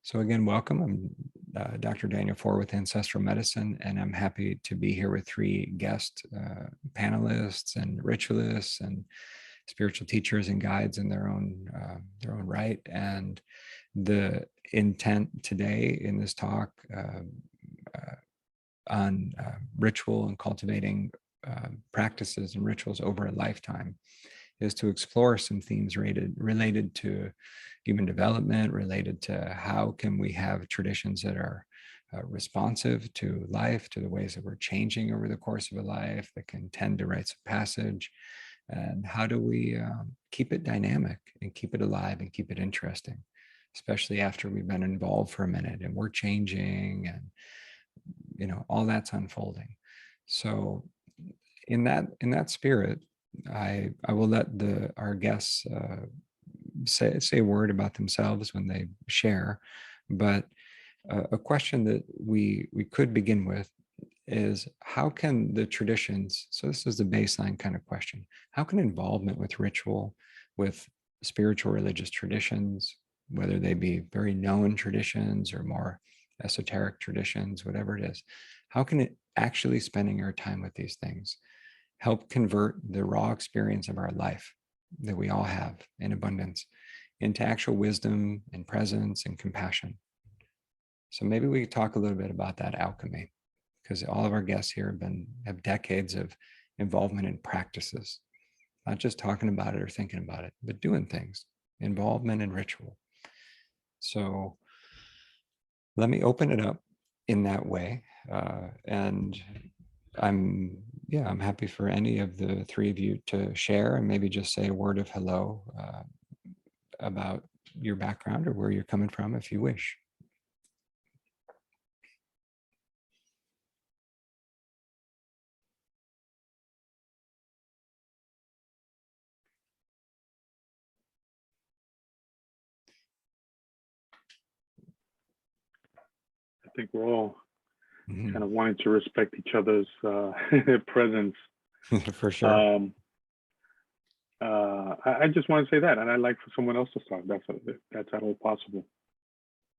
So again, welcome. I'm Dr. DanielFoor with Ancestral Medicine, and I'm happy to be here with three guest panelists and ritualists and spiritual teachers and guides in their own right. And the intent today in this talk on ritual and cultivating practices and rituals over a lifetime is to explore some themes related to human development, related to how can we have traditions that are responsive to life, to the ways that we're changing over the course of a life, that can tend to rites of passage, and how do we keep it dynamic and keep it alive and keep it interesting, especially after we've been involved for a minute and we're changing and all that's unfolding. So in that spirit, I will let our guests say a word about themselves when they share, but a question that we could begin with is, how can the traditions, so this is the baseline kind of question, how can involvement with ritual, with spiritual religious traditions, whether they be very known traditions or more esoteric traditions, whatever it is, how can it actually spending our time with these things help convert the raw experience of our life that we all have in abundance into actual wisdom and presence and compassion? So maybe we could talk a little bit about that alchemy, because all of our guests here have decades of involvement in practices, not just talking about it or thinking about it, but doing things, involvement in ritual. So let me open it up in that way. And I'm happy for any of the three of you to share and maybe just say a word of hello about your background or where you're coming from, if you wish. I think we're all kind of wanting to respect each other's presence. For sure. I just want to say that, and I'd like for someone else to start. That's at all possible.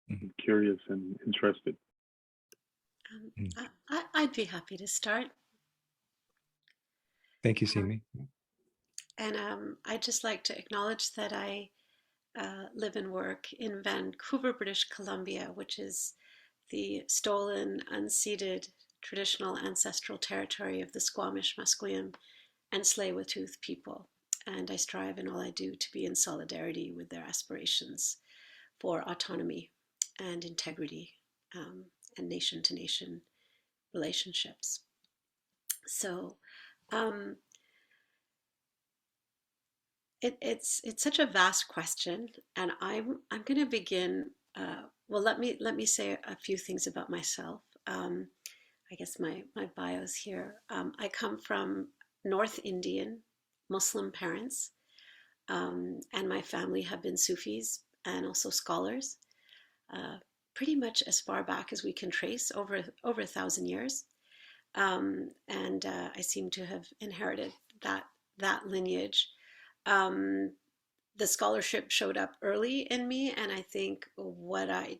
I'm curious and interested. I'd be happy to start. Thank you, Seemi. And I'd just like to acknowledge that I live and work in Vancouver, British Columbia, which is the stolen, unceded, traditional ancestral territory of the Squamish, Musqueam, and Tsleil-Waututh people. And I strive in all I do to be in solidarity with their aspirations for autonomy and integrity and nation-to-nation relationships. So it's such a vast question, and I'm going to begin. Well, let me say a few things about myself. I guess my bio's here. I come from North Indian Muslim parents, and my family have been Sufis and also scholars, pretty much as far back as we can trace, over 1,000 years. And I seem to have inherited that lineage. The scholarship showed up early in me, and I think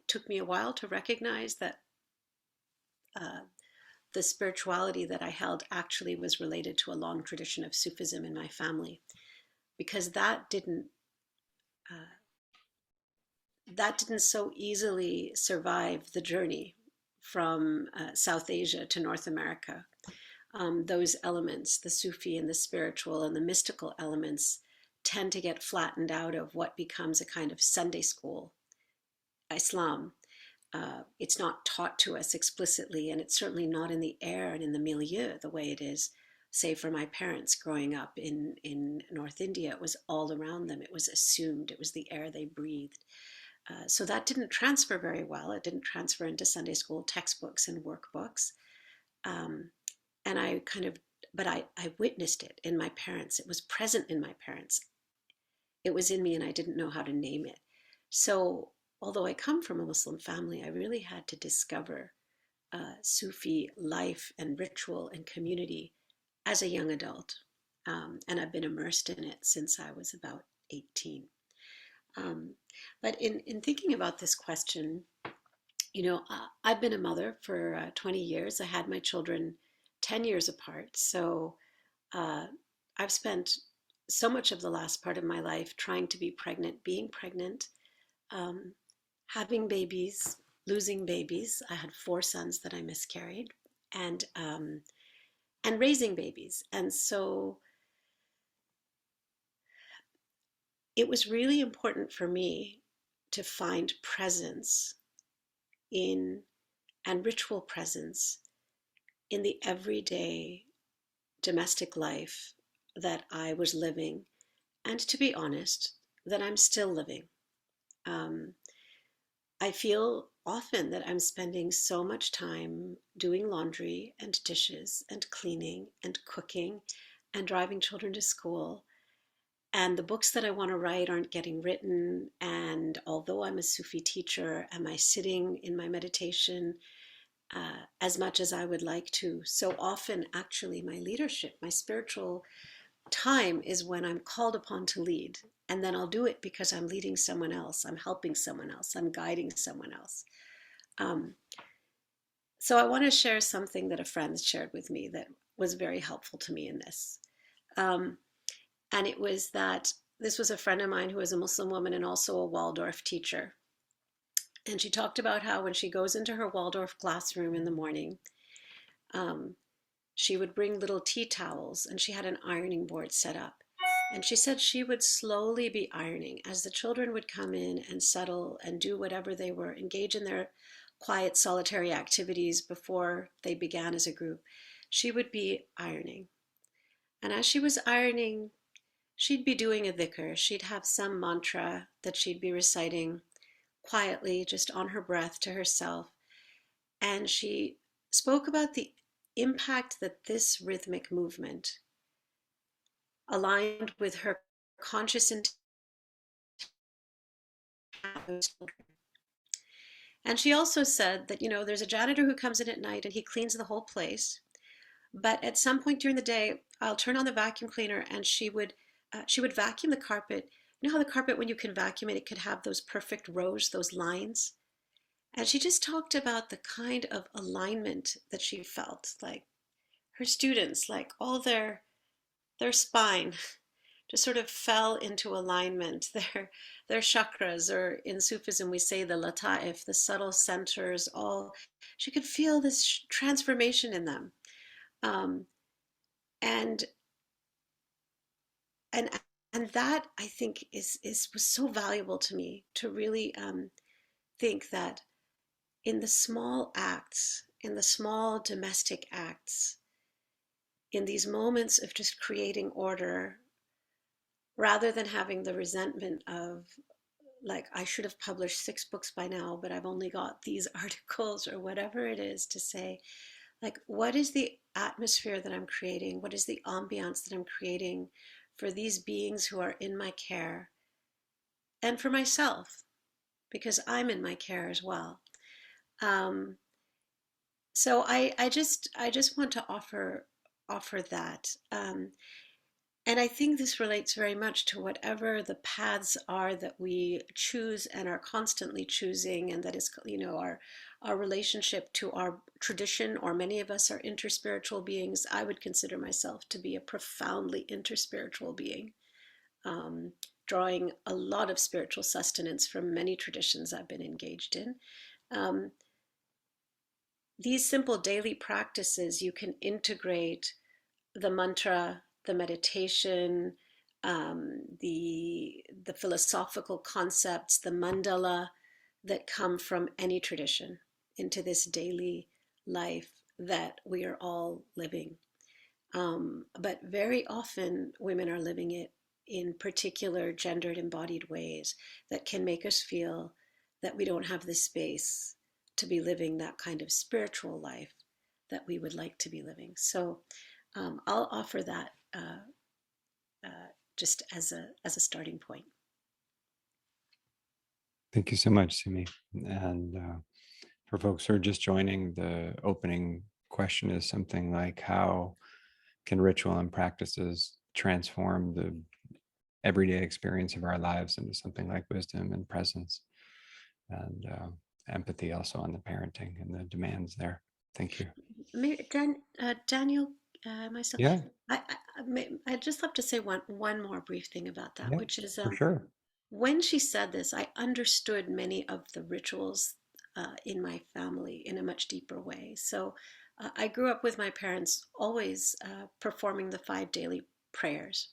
took me a while to recognize that the spirituality that I held actually was related to a long tradition of Sufism in my family, because that didn't so easily survive the journey from South Asia to North America. Those elements, the Sufi and the spiritual and the mystical elements, tend to get flattened out of what becomes a kind of Sunday school Islam. It's not taught to us explicitly, and it's certainly not in the air and in the milieu the way it is, say, for my parents growing up in North India. It was all around them. It was assumed. It was the air they breathed. So that didn't transfer very well. It didn't transfer into Sunday school textbooks and workbooks. And I witnessed it in my parents. It was present in my parents. It was in me, and I didn't know how to name it. So although I come from a Muslim family, I really had to discover Sufi life and ritual and community as a young adult. And I've been immersed in it since I was about 18. But in thinking about this question, I've been a mother for 20 years. I had my children 10 years apart. So uh, I've spent so much of the last part of my life trying to be pregnant, being pregnant, um, having babies, losing babies. I had 4 sons that I miscarried, and raising babies. And so it was really important for me to find presence in and ritual presence in the everyday domestic life that I was living, and to be honest, that I'm still living. Um, I feel often that I'm spending so much time doing laundry and dishes and cleaning and cooking and driving children to school. And the books that I want to write aren't getting written. And although I'm a Sufi teacher, am I sitting in my meditation as much as I would like to? So often, actually, my leadership, my spiritual time is when I'm called upon to lead. And then I'll do it because I'm leading someone else, I'm helping someone else, I'm guiding someone else. Um, so I want to share something that a friend shared with me that was very helpful to me in this. Um, and it was that this was a friend of mine who is a Muslim woman and also a Waldorf teacher. And she talked about how when she goes into her Waldorf classroom in the morning, um, she would bring little tea towels and she had an ironing board set up. And she said she would slowly be ironing as the children would come in and settle and do whatever they were, engage in their quiet, solitary activities before they began as a group. She would be ironing. And as she was ironing, she'd be doing a dhikr. She'd have some mantra that she'd be reciting quietly, just on her breath to herself. And she spoke about the impact that this rhythmic movement aligned with her conscious intent. And she also said that, there's a janitor who comes in at night and he cleans the whole place. But at some point during the day, I'll turn on the vacuum cleaner and she would vacuum the carpet. You know how the carpet, when you can vacuum it, it could have those perfect rows, those lines. And she just talked about the kind of alignment that she felt, like her students, like all their spine just sort of fell into alignment. Their chakras, or in Sufism we say the lata'if, the subtle centers, all she could feel this transformation in them. Um, and and and that, I think, is was so valuable to me, to really think that in the small acts, in the small domestic acts, in these moments of just creating order, rather than having the resentment of, like, I should have published 6 books by now, but I've only got these articles, or whatever it is, to say, like, what is the atmosphere that I'm creating? What is the ambiance that I'm creating for these beings who are in my care, and for myself, because I'm in my care as well. Um, so I just want to offer that. And I think this relates very much to whatever the paths are that we choose and are constantly choosing, and that is, our relationship to our tradition, or many of us are interspiritual beings. I would consider myself to be a profoundly interspiritual being, um, drawing a lot of spiritual sustenance from many traditions I've been engaged in. Um, these simple daily practices, you can integrate the mantra, the meditation, the philosophical concepts, the mandala that come from any tradition into this daily life that we are all living. But very often women are living it in particular gendered embodied ways that can make us feel that we don't have the space to be living that kind of spiritual life that we would like to be living. So I'll offer that just as a starting point. Thank you so much, Seemi. And for folks who are just joining, the opening question is something like, how can ritual and practices transform the everyday experience of our lives into something like wisdom and presence? And empathy also on the parenting and the demands there. Thank you. Daniel, myself, Yeah, I'd just love to say one more brief thing about that, yeah, which is for sure. when she said this, I understood many of the rituals in my family in a much deeper way. So I grew up with my parents always performing the 5 daily prayers.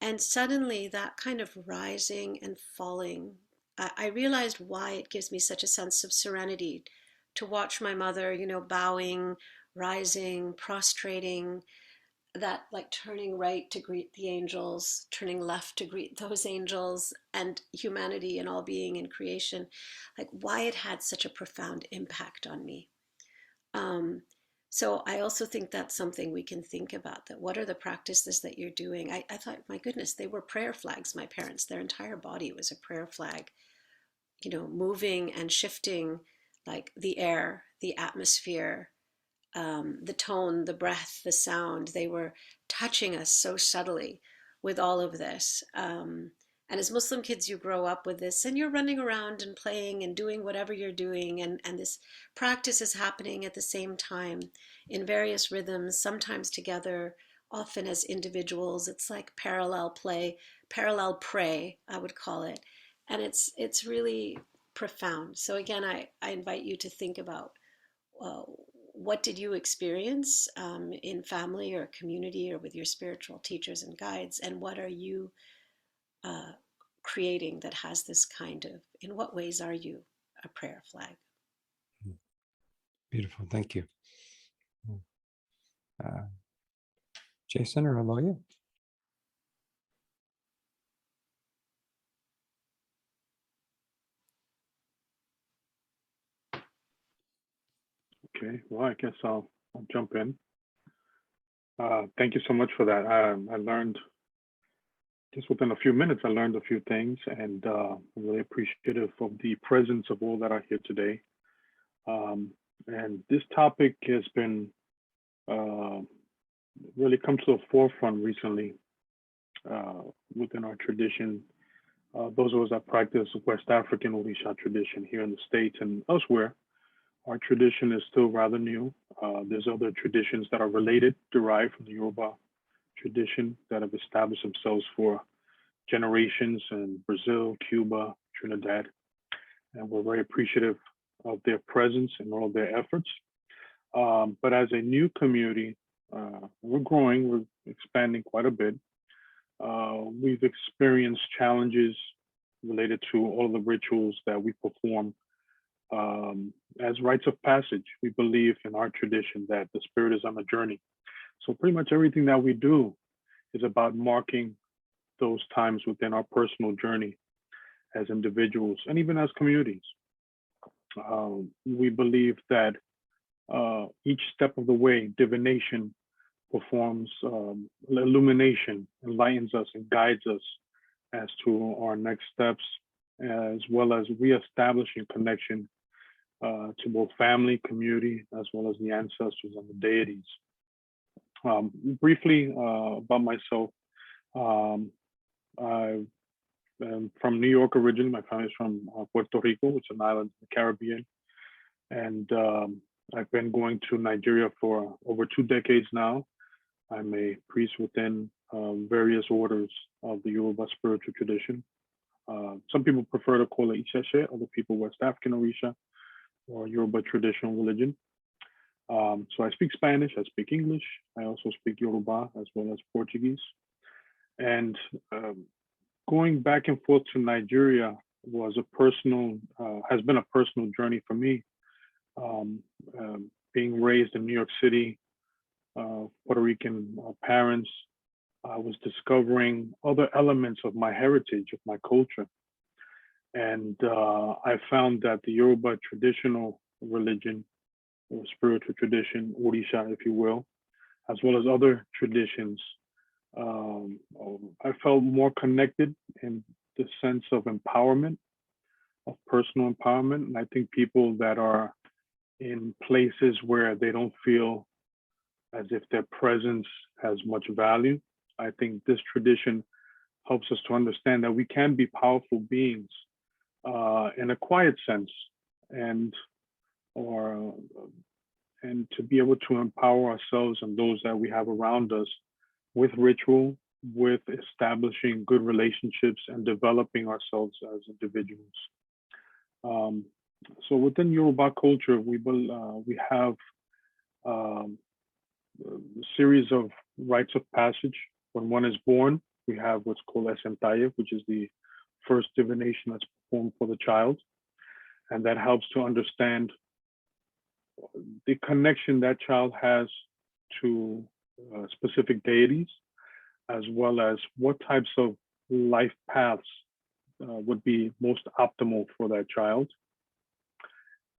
And suddenly that kind of rising and falling, I realized why it gives me such a sense of serenity to watch my mother, bowing, rising, prostrating, that like turning right to greet the angels, turning left to greet those angels, and humanity and all being in creation, like why it had such a profound impact on me. Um, so I also think that's something we can think about, that what are the practices that you're doing? I thought, my goodness, they were prayer flags, my parents. Their entire body was a prayer flag, moving and shifting like the air, the atmosphere, the tone, the breath, the sound. They were touching us so subtly with all of this. And as Muslim kids, you grow up with this and you're running around and playing and doing whatever you're doing. And this practice is happening at the same time in various rhythms, sometimes together, often as individuals. It's like parallel play, parallel pray, I would call it. And it's really profound. So again, I invite you to think about uh, what did you experience in family or community or with your spiritual teachers and guides, and what are you uh, creating that has this kind of, in what ways are you a prayer flag? Beautiful. Thank you. Uh, Jason or Oloye? Okay, well, I guess I'll jump in. Thank you so much for that. I learned just within a few minutes, I learned a few things, and I'm really appreciative of the presence of all that are here today. Um, and this topic has been uh, really come to the forefront recently within our tradition. Those of us that practice West African Orisha tradition here in the States and elsewhere, our tradition is still rather new. There's other traditions that are related, derived from the Yoruba tradition, that have established themselves for generations in Brazil, Cuba, Trinidad. And we're very appreciative of their presence and all of their efforts. But as a new community, we're growing, we're expanding quite a bit. We've experienced challenges related to all of the rituals that we perform as rites of passage. We believe in our tradition that the spirit is on a journey. So pretty much everything that we do is about marking those times within our personal journey as individuals and even as communities. We believe that each step of the way, divination performs illumination, enlightens us and guides us as to our next steps, as well as reestablishing connection to both family, community, as well as the ancestors and the deities. Briefly about myself, I am from New York originally. My family is from Puerto Rico, which is an island in the Caribbean. And I've been going to Nigeria for over 2 decades now. I'm a priest within various orders of the Yoruba spiritual tradition. Some people prefer to call it Isheshe, other people West African Orisha or Yoruba traditional religion. So I speak Spanish, I speak English, I also speak Yoruba as well as Portuguese. And going back and forth to Nigeria was has been a personal journey for me. Being raised in New York City, Puerto Rican parents, I was discovering other elements of my heritage, of my culture. And I found that the Yoruba traditional religion or spiritual tradition, Orisha, if you will, as well as other traditions, I felt more connected in the sense of empowerment, of personal empowerment. And I think people that are in places where they don't feel as if their presence has much value, I think this tradition helps us to understand that we can be powerful beings in a quiet sense, and or and to be able to empower ourselves and those that we have around us with ritual, with establishing good relationships and developing ourselves as individuals. So within Yoruba culture, we have a series of rites of passage. When one is born, we have what's called Esentaye, which is the first divination that's performed for the child. And that helps to understand the connection that child has to specific deities, as well as what types of life paths would be most optimal for that child.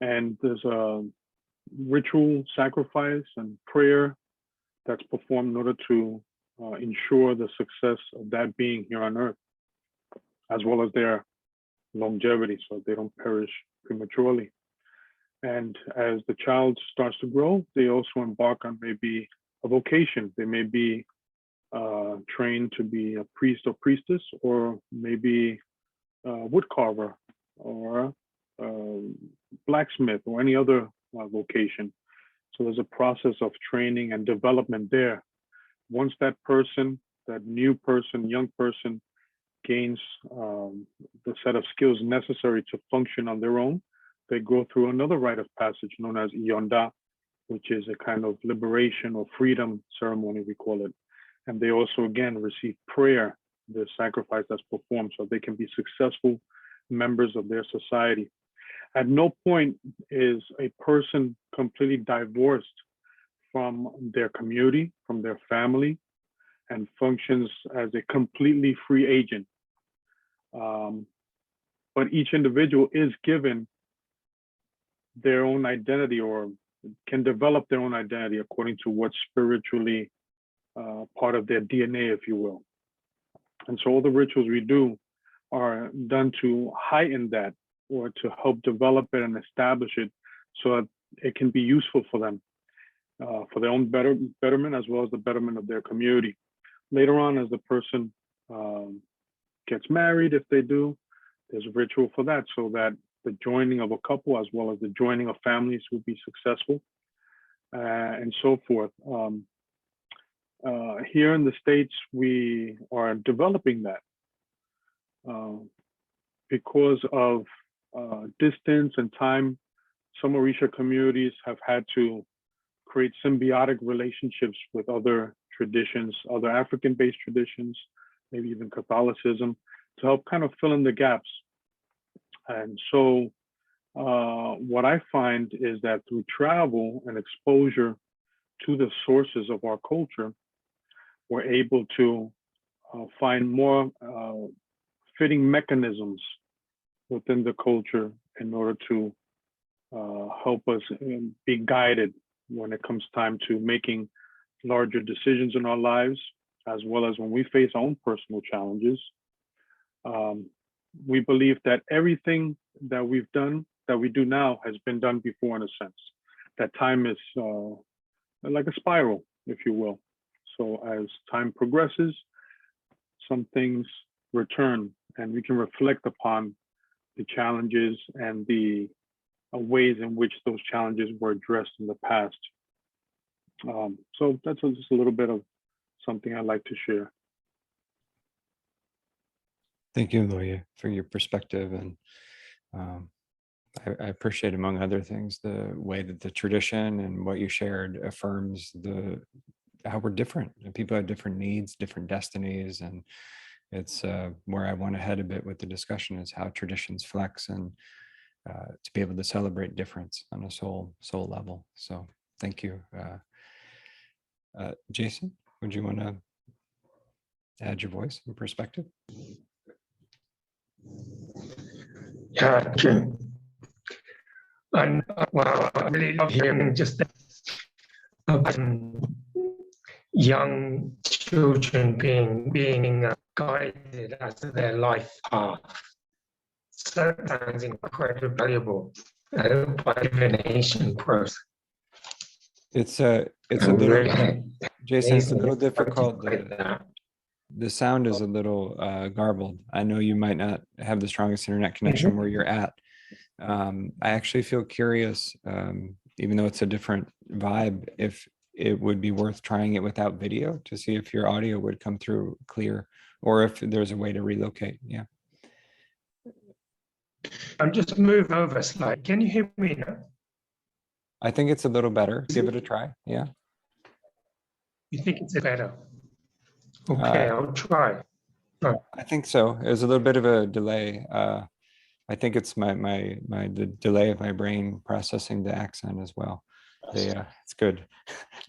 And there's a ritual sacrifice and prayer that's performed in order to ensure the success of that being here on earth, as well as their longevity, so they don't perish prematurely. And as the child starts to grow, they also embark on maybe a vocation. They may be trained to be a priest or priestess, or maybe a woodcarver or blacksmith or any other vocation. So there's a process of training and development there. Once that person, that new person, young person, gains the set of skills necessary to function on their own, they go through another rite of passage known as Iyonda, which is a kind of liberation or freedom ceremony, we call it. And they also, again, receive prayer, the sacrifice that's performed, so they can be successful members of their society. At no point is a person completely divorced from their community, from their family, and functions as a completely free agent. But each individual is given their own identity, or can develop their own identity according to what's spiritually part of their DNA, if you will. And so all the rituals we do are done to heighten that, or to help develop it and establish it so that it can be useful for them, for their own betterment, as well as the betterment of their community. Later on, as the person gets married, if they do, there's a ritual for that, so that the joining of a couple, as well as the joining of families, will be successful, and so forth. Here in the States, we are developing that because of distance and time. Some Orisha communities have had to create symbiotic relationships with other traditions, other African-based traditions, maybe even Catholicism, to help kind of fill in the gaps. And so what I find is that through travel and exposure to the sources of our culture, we're able to find more fitting mechanisms within the culture in order to help us be guided when it comes time to making larger decisions in our lives, as well as when we face our own personal challenges. We believe that everything that we've done, that we do now, has been done before, in a sense. That time is like a spiral, if you will. So as time progresses, some things return, and we can reflect upon the challenges and the ways in which those challenges were addressed in the past. So that's just a little bit of something I'd like to share. Thank you, Oloye, for your perspective. And I appreciate, among other things, the way that the tradition and what you shared affirms how we're different. And people have different needs, different destinies. And it's where I want to head a bit with the discussion, is how traditions flex, and to be able to celebrate difference on a soul level. So thank you. Jason, would you want to add your voice and perspective? Yeah, Jim. And well, I really love hearing just about young children being guided as to their life path. So that sounds incredibly valuable by divination process. It's a little, Jason, it's a little difficult. The sound is a little garbled. I know you might not have the strongest internet connection where you're at. I actually feel curious, even though it's a different vibe, if it would be worth trying it without video to see if your audio would come through clear, or if there's a way to relocate. Yeah. I'm just moving over slightly. Can you hear me now? I think it's a little better. Give it a try. Yeah. You think it's better? Okay, I'll try. I think so. There's a little bit of a delay. I think it's the delay of my brain processing the accent as well. It's good,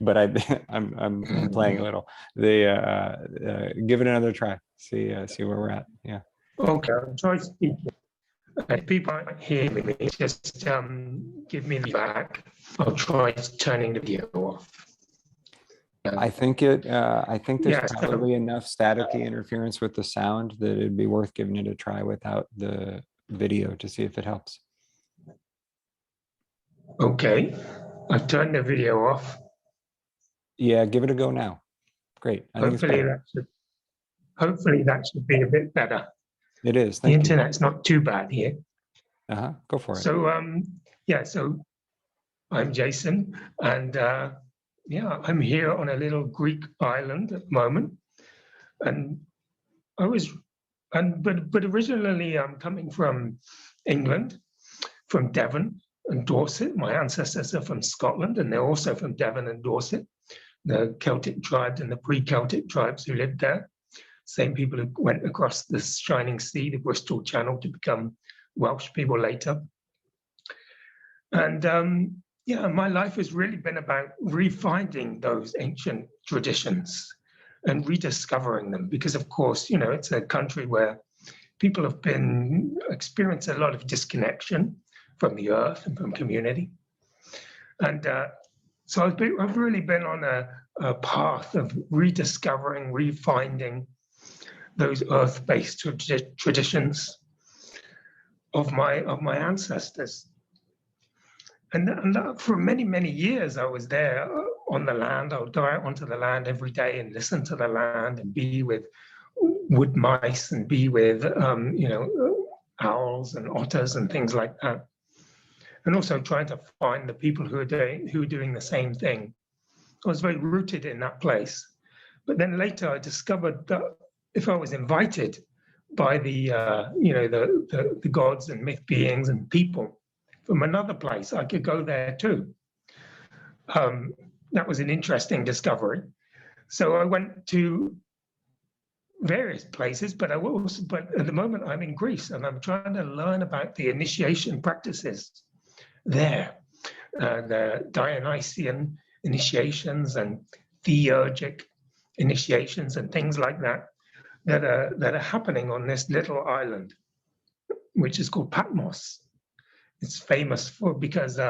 but I'm playing a little. Give it another try. See where we're at. Yeah. Okay, I'll try speaking. If people can't hear me, just give me the feedback. I'll try turning the video off. I think there's so- probably enough staticky interference with the sound that it'd be worth giving it a try without the video to see if it helps. Okay, I've turned the video off. Yeah, give it a go now. Great. I think it's better. Hopefully that should be a bit better. It is. The internet's not too bad here. Go for it. So so I'm Jason, and I'm here on a little Greek island at the moment, and but originally I'm coming from England, from Devon and Dorset. My ancestors are from Scotland, and they're also from Devon and Dorset, the Celtic tribes and the pre-Celtic tribes who lived there. Same people who went across the shining sea, the Bristol Channel, to become Welsh people later. And my life has really been about refinding those ancient traditions and rediscovering them, because of course, it's a country where people have been experiencing a lot of disconnection from the earth and from community. And so I've really been on a path of rediscovering, refinding those earth-based traditions of my ancestors. And for many, many years, I was there on the land. I would go out onto the land every day and listen to the land and be with wood mice and be with, owls and otters and things like that. And also trying to find the people who are doing the same thing. I was very rooted in that place. But then later I discovered that if I was invited by the gods and myth beings and people from another place, I could go there too. That was an interesting discovery. So I went to various places, but at the moment I'm in Greece, and I'm trying to learn about the initiation practices there, the Dionysian initiations and theurgic initiations and things like that are happening on this little island, which is called Patmos. It's famous because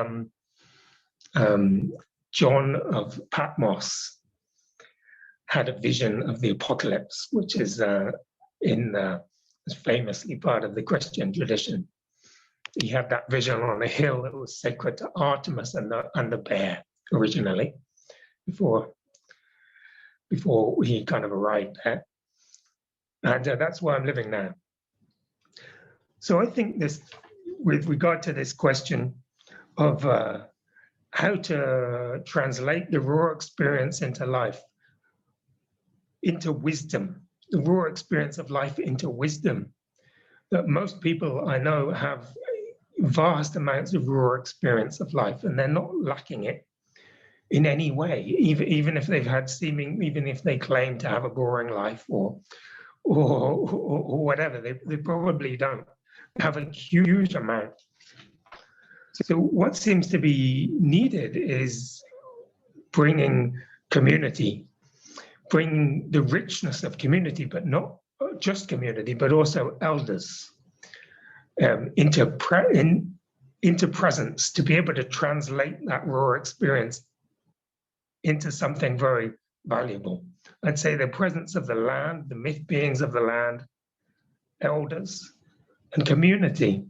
John of Patmos had a vision of the apocalypse, which is famously part of the Christian tradition. He had that vision on a hill that was sacred to Artemis and the bear originally, before he kind of arrived there. And that's where I'm living now. So I think this, with regard to this question of how to translate the raw experience into life, into wisdom, the raw experience of life into wisdom, that most people I know have vast amounts of raw experience of life, and they're not lacking it in any way, even if they've had even if they claim to have a boring life or whatever, they probably don't have a huge amount. So what seems to be needed is bringing community, bringing the richness of community, but not just community, but also elders into presence, to be able to translate that raw experience into something very valuable. I'd say the presence of the land, the myth beings of the land, elders, and community.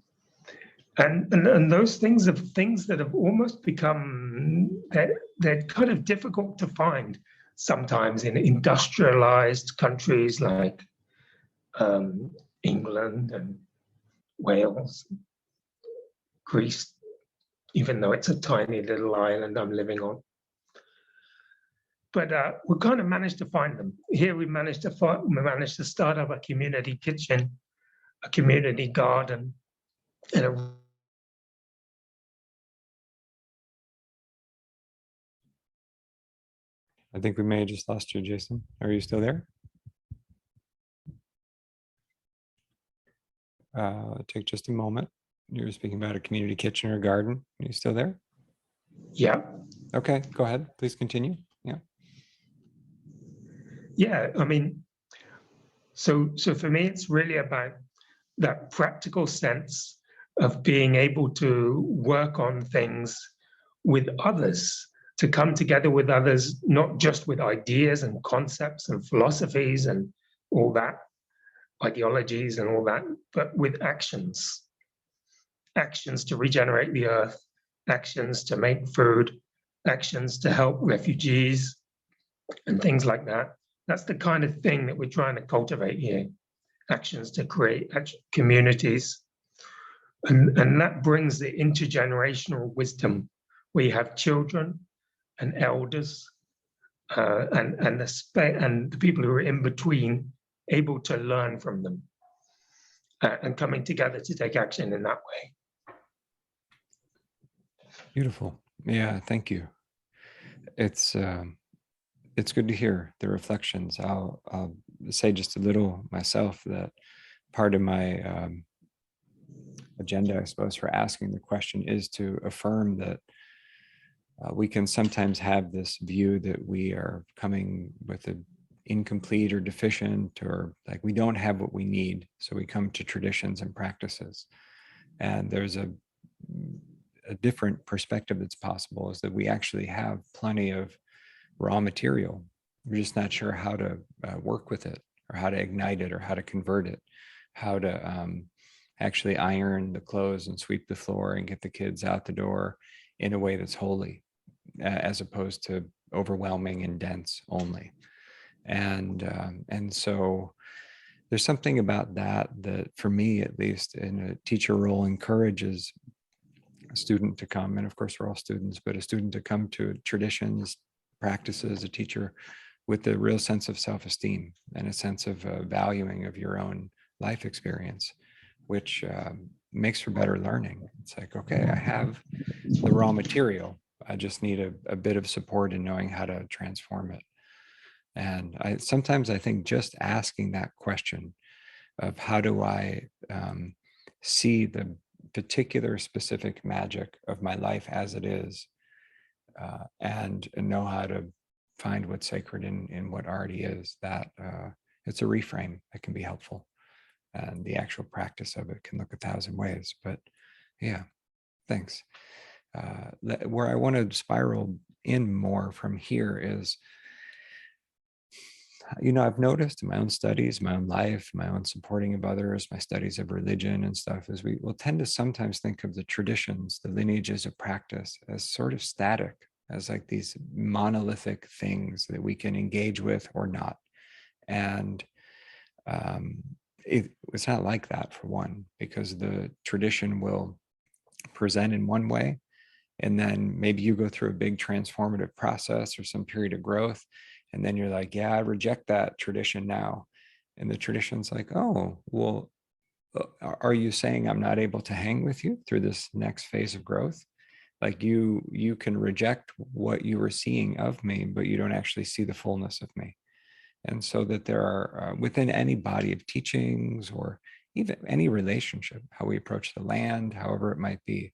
And those things that have almost become, they're kind of difficult to find sometimes in industrialized countries like England and Wales, Greece, even though it's a tiny little island I'm living on. But we kind of managed to find them. Here we managed to start up a community kitchen, a community garden, and I think we may have just lost you, Jason. Are you still there? Take just a moment. You were speaking about a community kitchen or garden. Are you still there? yeah. Okay, go ahead. Please continue. Yeah. Yeah, I mean, so for me, it's really about that practical sense of being able to work on things with others, to come together with others, not just with ideas and concepts and philosophies and all that, ideologies and all that, but with actions. Actions to regenerate the earth, actions to make food, actions to help refugees, and things like that. That's the kind of thing that we're trying to cultivate here. Actions to create communities. And that brings the intergenerational wisdom where you have children and elders and the people who are in between able to learn from them and coming together to take action in that way. Beautiful. Yeah, thank you. It's good to hear the reflections. I'll say just a little myself that part of my agenda, I suppose, for asking the question is to affirm that we can sometimes have this view that we are coming with an incomplete or deficient, or like we don't have what we need. So we come to traditions and practices. And there's a different perspective that's possible, is that we actually have plenty of raw material. We're just not sure how to work with it, or how to ignite it, or how to convert it, how to actually iron the clothes and sweep the floor and get the kids out the door in a way that's holy, as opposed to overwhelming and dense only. And so there's something about that for me, at least in a teacher role, encourages a student to come, and of course we're all students, but a student to come to traditions, practices, a teacher with a real sense of self-esteem and a sense of valuing of your own life experience, which makes for better learning. It's like, okay, I have the raw material. I just need a bit of support in knowing how to transform it. And sometimes I think just asking that question of how do I see the particular specific magic of my life as it is, and know how to find what's sacred in what already is, that it's a reframe that can be helpful. And the actual practice of it can look 1,000 ways. But yeah, thanks. Where I want to spiral in more from here is, I've noticed in my own studies, my own life, my own supporting of others, my studies of religion and stuff, is we will tend to sometimes think of the traditions, the lineages of practice, as sort of static, as like these monolithic things that we can engage with or not. And it's not like that, for one, because the tradition will present in one way, and then maybe you go through a big transformative process or some period of growth, and then you're like, yeah, I reject that tradition now. And the tradition's like, oh, well, are you saying I'm not able to hang with you through this next phase of growth? Like you can reject what you were seeing of me, but you don't actually see the fullness of me. And so that there are, within any body of teachings, or even any relationship, how we approach the land, however it might be,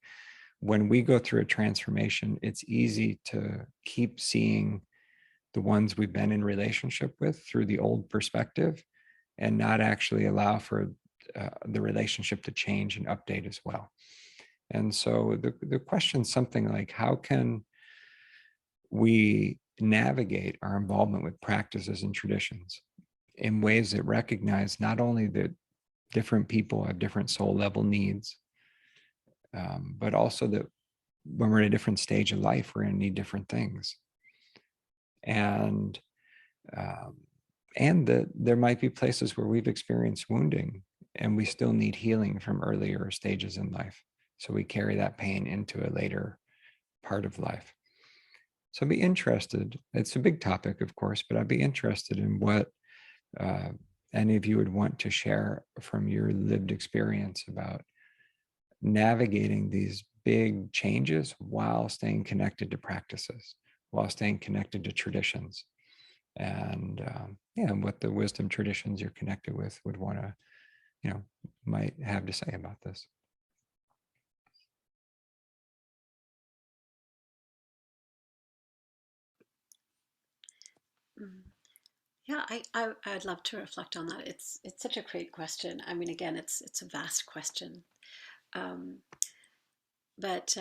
when we go through a transformation, it's easy to keep seeing the ones we've been in relationship with through the old perspective, and not actually allow for the relationship to change and update as well. And so the question's something like, how can we navigate our involvement with practices and traditions in ways that recognize not only that different people have different soul level needs, but also that when we're in a different stage of life, we're going to need different things. And that there might be places where we've experienced wounding and we still need healing from earlier stages in life. So we carry that pain into a later part of life. So I'd be interested, it's a big topic, of course, but I'd be interested in what any of you would want to share from your lived experience about navigating these big changes while staying connected to practices, while staying connected to traditions, and what the wisdom traditions you're connected with would want to, might have to say about this. Yeah, I'd love to reflect on that. It's such a great question. I mean, again, it's a vast question, but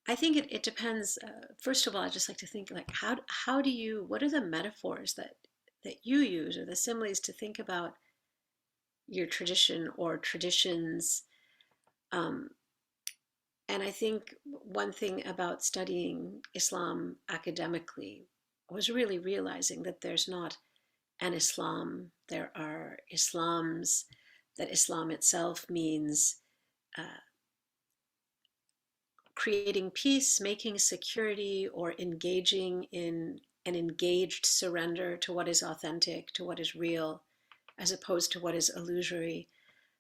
I think it depends. First of all, I just like to think like how do you, what are the metaphors that you use, or the similes to think about your tradition or traditions? And I think one thing about studying Islam academically was really realizing that there's not an Islam, there are Islams, that Islam itself means creating peace, making security, or engaging in an engaged surrender to what is authentic, to what is real, as opposed to what is illusory.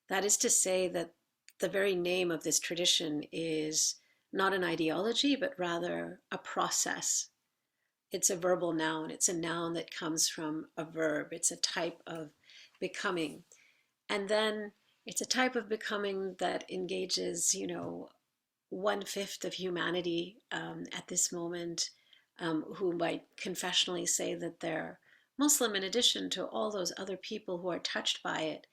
That is to say that the very name of this tradition is not an ideology, but rather a process. It's a verbal noun. It's a noun that comes from a verb. It's a type of becoming. And then it's a type of becoming that engages, 1/5 of humanity at this moment, who might confessionally say that they're Muslim, in addition to all those other people who are touched by it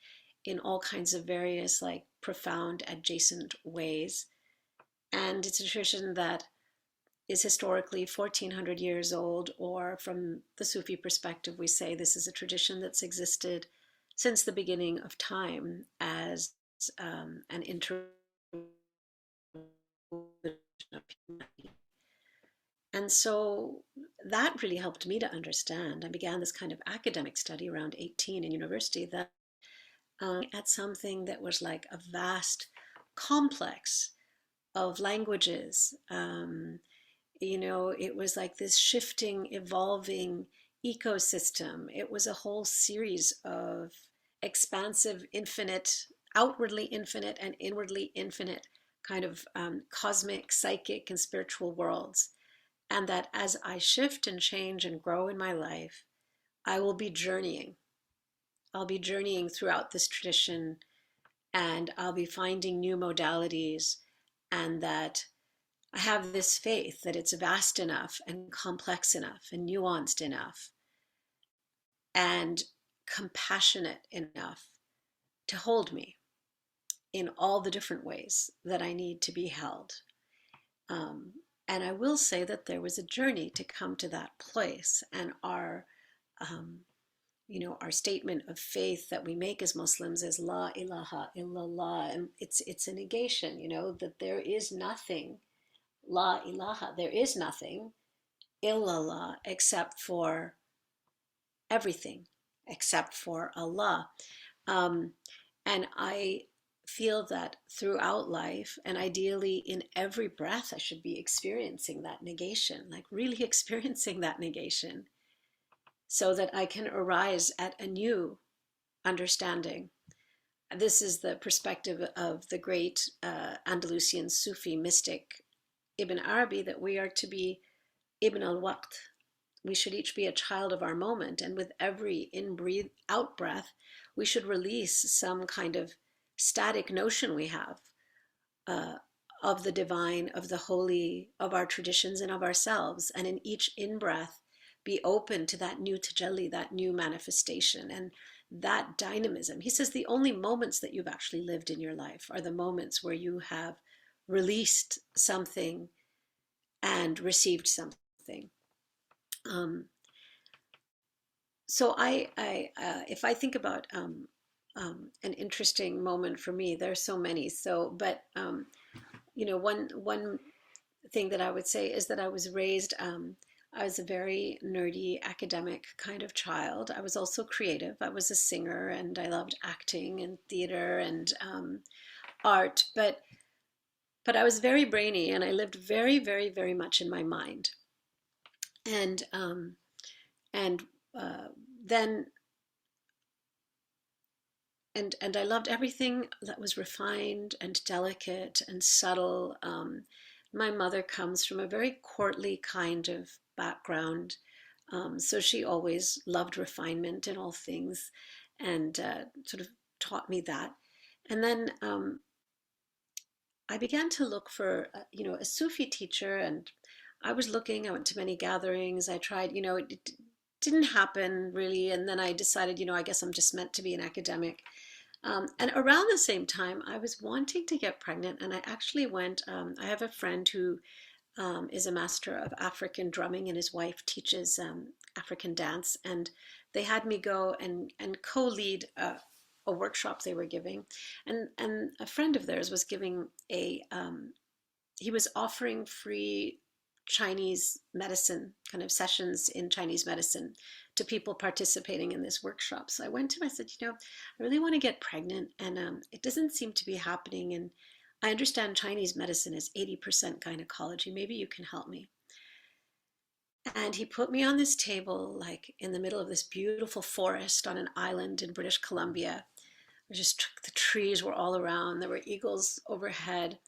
in all kinds of various, like, profound adjacent ways. And it's a tradition that is historically 1400 years old, or from the Sufi perspective, we say this is a tradition that's existed since the beginning of time as an inter. And so that really helped me to understand. I began this kind of academic study around 18 in university, that at something that was like a vast complex of languages. It was like this shifting, evolving ecosystem. It was a whole series of expansive, infinite, outwardly infinite and inwardly infinite kind of cosmic, psychic, and spiritual worlds. And that as I shift and change and grow in my life, I will be journeying. I'll be journeying throughout this tradition, and I'll be finding new modalities, and that I have this faith that it's vast enough and complex enough and nuanced enough and compassionate enough to hold me in all the different ways that I need to be held. And I will say that there was a journey to come to that place, and our statement of faith that we make as Muslims is La ilaha illallah, and it's a negation, that there is nothing, La ilaha, there is nothing, illallah, except for everything, except for Allah. And I feel that throughout life, and ideally in every breath, I should be experiencing that negation, like really experiencing that negation, so that I can arise at a new understanding. This is the perspective of the great Andalusian Sufi mystic Ibn Arabi, that we are to be Ibn al-Waqt. We should each be a child of our moment, and with every in-breathe, out-breath, we should release some kind of static notion we have of the divine, of the holy, of our traditions, and of ourselves. And in each in-breath, be open to that new tajalli, that new manifestation, and that dynamism. He says the only moments that you've actually lived in your life are the moments where you have released something and received something. So if I think about an interesting moment for me, there's so many. But one thing that I would say is that I was raised. I was a very nerdy academic kind of child. I was also creative. I was a singer, and I loved acting and theater and art. But but I was very brainy, and I lived very, very, very much in my mind. And and then and I loved everything that was refined and delicate and subtle. My mother comes from a very courtly kind of background, so she always loved refinement in all things, and sort of taught me that. And then I began to look for, a Sufi teacher, and I was looking. I went to many gatherings. I tried, it didn't happen really, and then I decided, I guess I'm just meant to be an academic. And around the same time, I was wanting to get pregnant, and I actually went. I have a friend who is a master of African drumming, and his wife teaches African dance. And they had me go and co-lead a workshop they were giving. And a friend of theirs was giving he was offering free Chinese medicine kind of sessions in Chinese medicine to people participating in this workshop. So I went to him, I said, I really want to get pregnant, and it doesn't seem to be happening. And I understand Chinese medicine is 80% gynecology. Maybe you can help me. And he put me on this table, like in the middle of this beautiful forest on an island in British Columbia. The trees were all around. There were eagles overhead.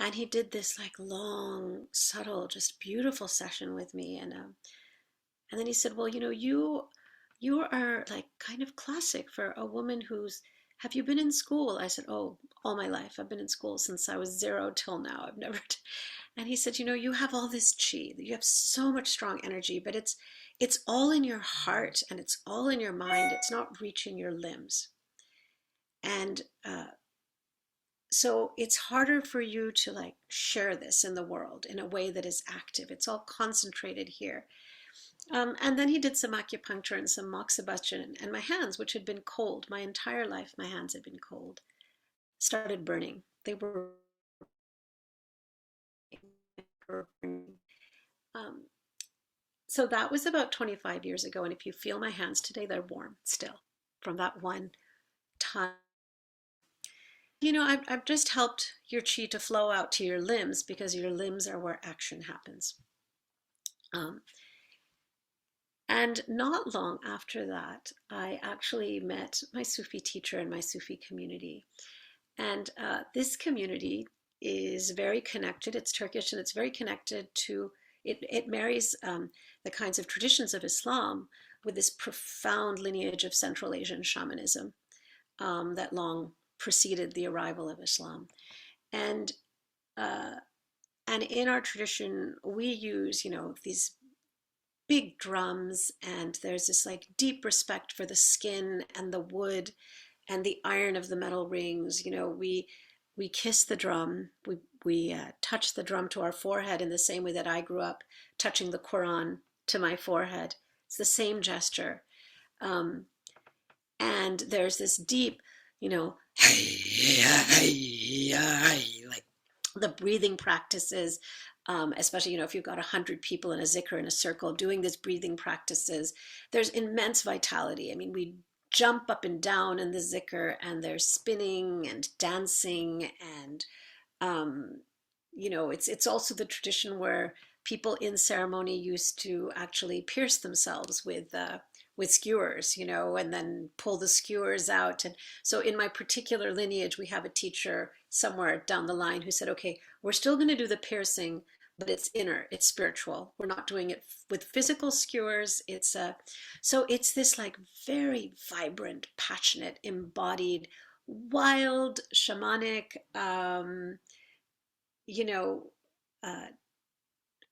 And he did this like long, subtle, just beautiful session with me. And then he said, well, you are like kind of classic for a woman have you been in school? I said, oh, all my life. I've been in school since I was 0 till now. I've never. And he said, you have all this chi. You have so much strong energy, but it's all in your heart and it's all in your mind. It's not reaching your limbs. And so it's harder for you to like share this in the world in a way that is active. It's all concentrated here. And then he did some acupuncture and some moxibustion, and my hands, which had been cold my entire life, my hands had been cold, started burning. They were burning. So that was about 25 years ago, and if you feel my hands today, they're warm still from that one time. I've just helped your chi to flow out to your limbs, because your limbs are where action happens. And not long after that, I actually met my Sufi teacher in my Sufi community. And this community is very connected. It's Turkish, and it's very connected to, it marries the kinds of traditions of Islam with this profound lineage of Central Asian shamanism that long preceded the arrival of Islam. And in our tradition, we use, these big drums, and there's this like deep respect for the skin and the wood and the iron of the metal rings. We kiss the drum, we touch the drum to our forehead in the same way that I grew up touching the Quran to my forehead. It's the same gesture. And there's this deep, like the breathing practices, especially, if you've got 100 people in a zikr in a circle doing these breathing practices, there's immense vitality. I mean, we jump up and down in the zikr, and there's spinning and dancing, and it's also the tradition where people in ceremony used to actually pierce themselves with skewers, and then pull the skewers out. And so in my particular lineage, we have a teacher somewhere down the line who said, okay, we're still going to do the piercing, but it's inner, it's spiritual. We're not doing it with physical skewers. So it's this like very vibrant, passionate, embodied, wild, shamanic,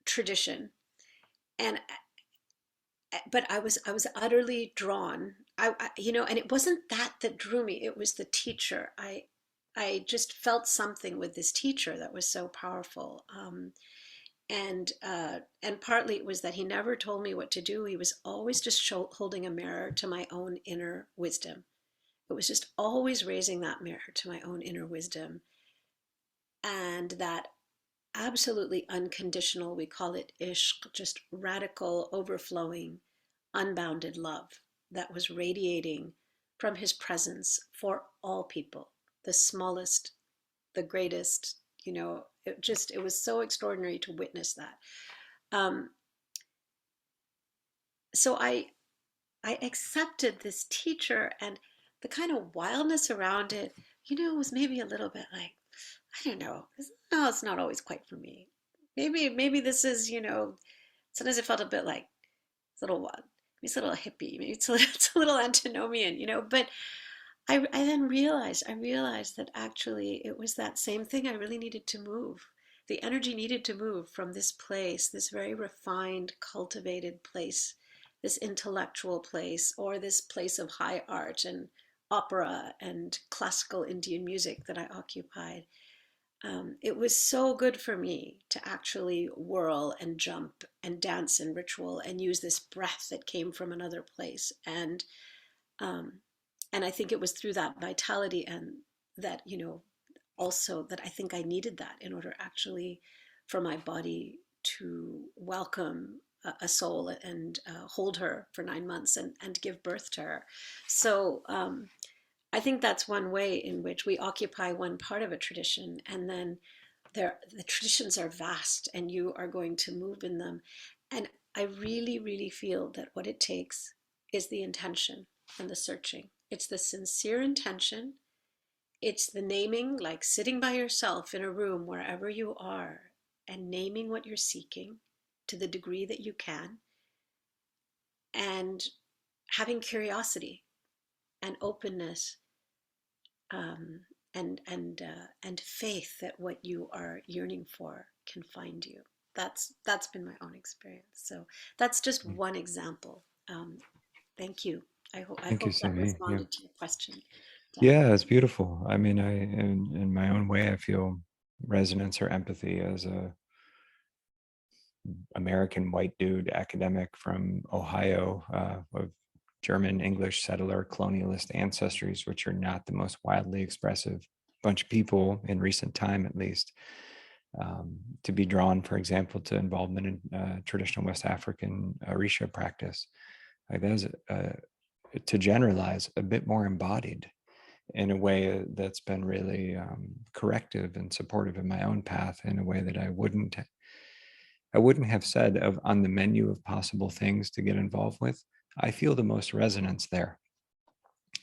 tradition. But I was utterly drawn. And it wasn't that drew me. It was the teacher. I just felt something with this teacher that was so powerful. And partly it was that he never told me what to do. He was always just holding a mirror to my own inner wisdom. It was just always raising that mirror to my own inner wisdom. And that absolutely unconditional, we call it ishq, just radical, overflowing, unbounded love that was radiating from his presence for all people, the smallest, the greatest, You know, it was so extraordinary to witness that. Um, so I accepted this teacher, and the kind of wildness around it, you know, was maybe a little bit like, I don't know, no, it's not always quite for me. Maybe this is, you know, sometimes it felt a bit like it's a little wild. Maybe it's a little hippie. Maybe it's a little antinomian, you know. But I then I realized that actually it was that same thing I really needed to move. The energy needed to move from this place, this very refined, cultivated place, this intellectual place, or this place of high art and opera and classical Indian music that I occupied. It was so good for me to actually whirl and jump and dance in ritual and use this breath that came from another place. Um, and I think it was through that vitality and that, you know, also that I think I needed that in order actually for my body to welcome a soul and hold her for 9 months and give birth to her. So I think that's one way in which we occupy one part of a tradition, and then the traditions are vast and you are going to move in them. And I really, really feel that what it takes is the intention and the searching. It's the sincere intention. It's the naming, like sitting by yourself in a room, wherever you are, and naming what you're seeking to the degree that you can, and having curiosity and openness, um, and faith that what you are yearning for can find you. That's been my own experience. So that's just one example. Thank you. I Thank you, hope that Seemi. Yeah. responded to your question, Dan. Yeah, it's beautiful. I mean, in my own way, I feel resonance or empathy as a American white dude academic from Ohio, of German English settler colonialist ancestries, which are not the most wildly expressive bunch of people in recent time, at least. To be drawn, for example, to involvement in traditional West African Orisha practice, like that is, to generalize, a bit more embodied in a way that's been really corrective and supportive in my own path, in a way that I wouldn't have said of on the menu of possible things to get involved with. I feel the most resonance there.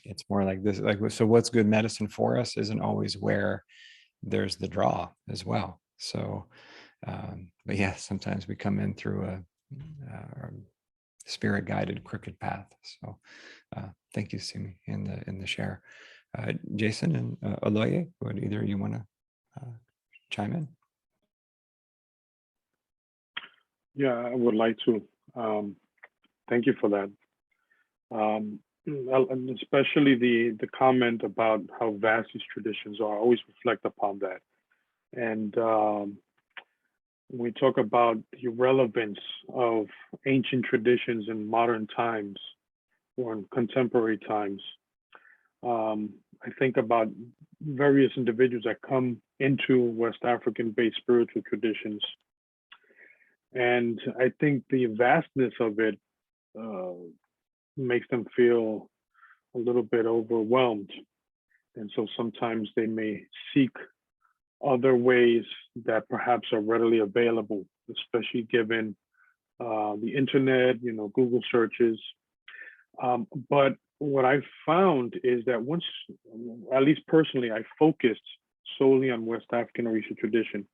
It's more like this, like, so what's good medicine for us isn't always where there's the draw as well. So, but yeah, sometimes we come in through a spirit guided crooked path. So thank you, Seemi, in the share. Jason and Oloye, would either of you want to chime in? Yeah, I would like to. Thank you for that. And especially the comment about how vast these traditions are. I always reflect upon that. And when we talk about the relevance of ancient traditions in modern times or in contemporary times, I think about various individuals that come into West African-based spiritual traditions. And I think the vastness of it makes them feel a little bit overwhelmed. And so sometimes they may seek other ways that perhaps are readily available, especially given the internet, you know, Google searches. But what I found is that once, at least personally, I focused solely on West African Orisha tradition,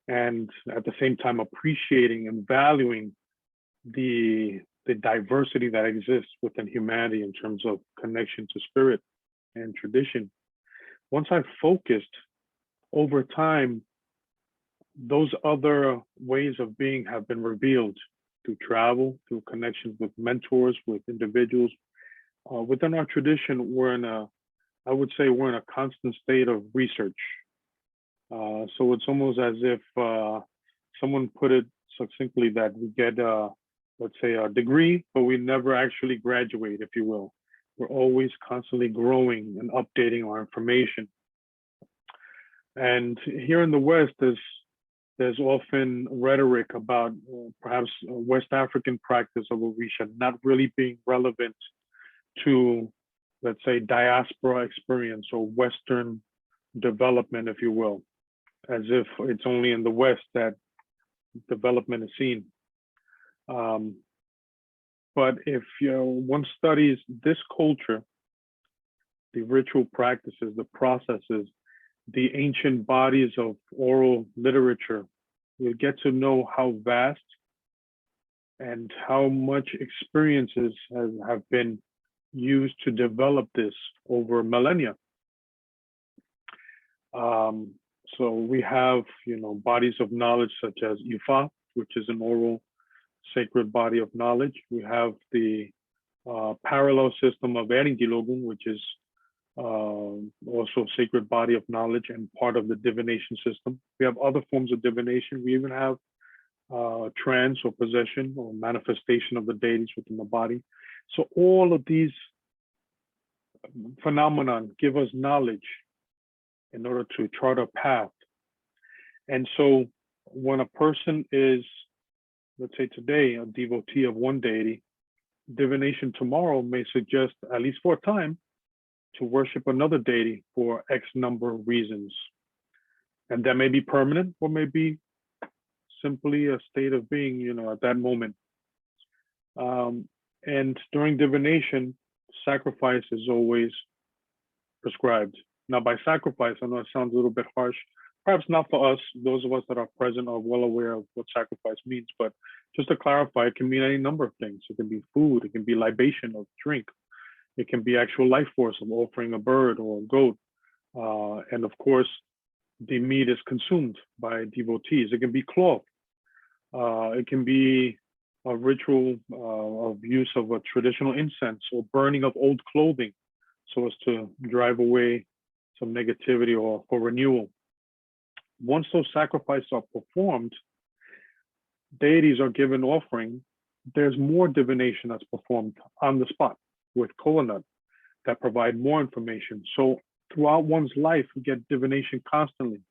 and at the same time appreciating and valuing the diversity that exists within humanity in terms of connection to spirit and tradition. Once I focused, over time, those other ways of being have been revealed through travel, through connections with mentors, with individuals. Within our tradition, I would say we're in a constant state of research. So it's almost as if someone put it succinctly that we get, let's say, a degree, but we never actually graduate, if you will. We're always constantly growing and updating our information. And here in the West, there's often rhetoric about perhaps West African practice of Orisha not really being relevant to, let's say, diaspora experience or Western development, if you will. as if it's only in the West that development is seen. But if one studies this culture, the ritual practices, the processes, the ancient bodies of oral literature, you'll get to know how vast and how much experiences have been used to develop this over millennia. So we have, bodies of knowledge such as Ifa, which is an oral sacred body of knowledge. We have the parallel system of Eringilogun, which is also sacred body of knowledge and part of the divination system. We have other forms of divination. We even have trance or possession or manifestation of the deities within the body. So all of these phenomenon give us knowledge in order to chart a path. And so when a person is, let's say today, a devotee of one deity, divination tomorrow may suggest, at least for a time, to worship another deity for X number of reasons. And that may be permanent or may be simply a state of being, at that moment. And during divination, sacrifice is always prescribed. Now, by sacrifice, I know it sounds a little bit harsh, perhaps not for us. Those of us that are present are well aware of what sacrifice means, but just to clarify, it can mean any number of things. It can be food, it can be libation of drink, it can be actual life force of offering a bird or a goat. And of course, the meat is consumed by devotees. It can be cloth. It can be a ritual of use of a traditional incense or burning of old clothing so as to drive away some negativity or for renewal. Once those sacrifices are performed, deities are given offering. There's more divination that's performed on the spot with kola nut that provide more information. So throughout one's life, we get divination constantly.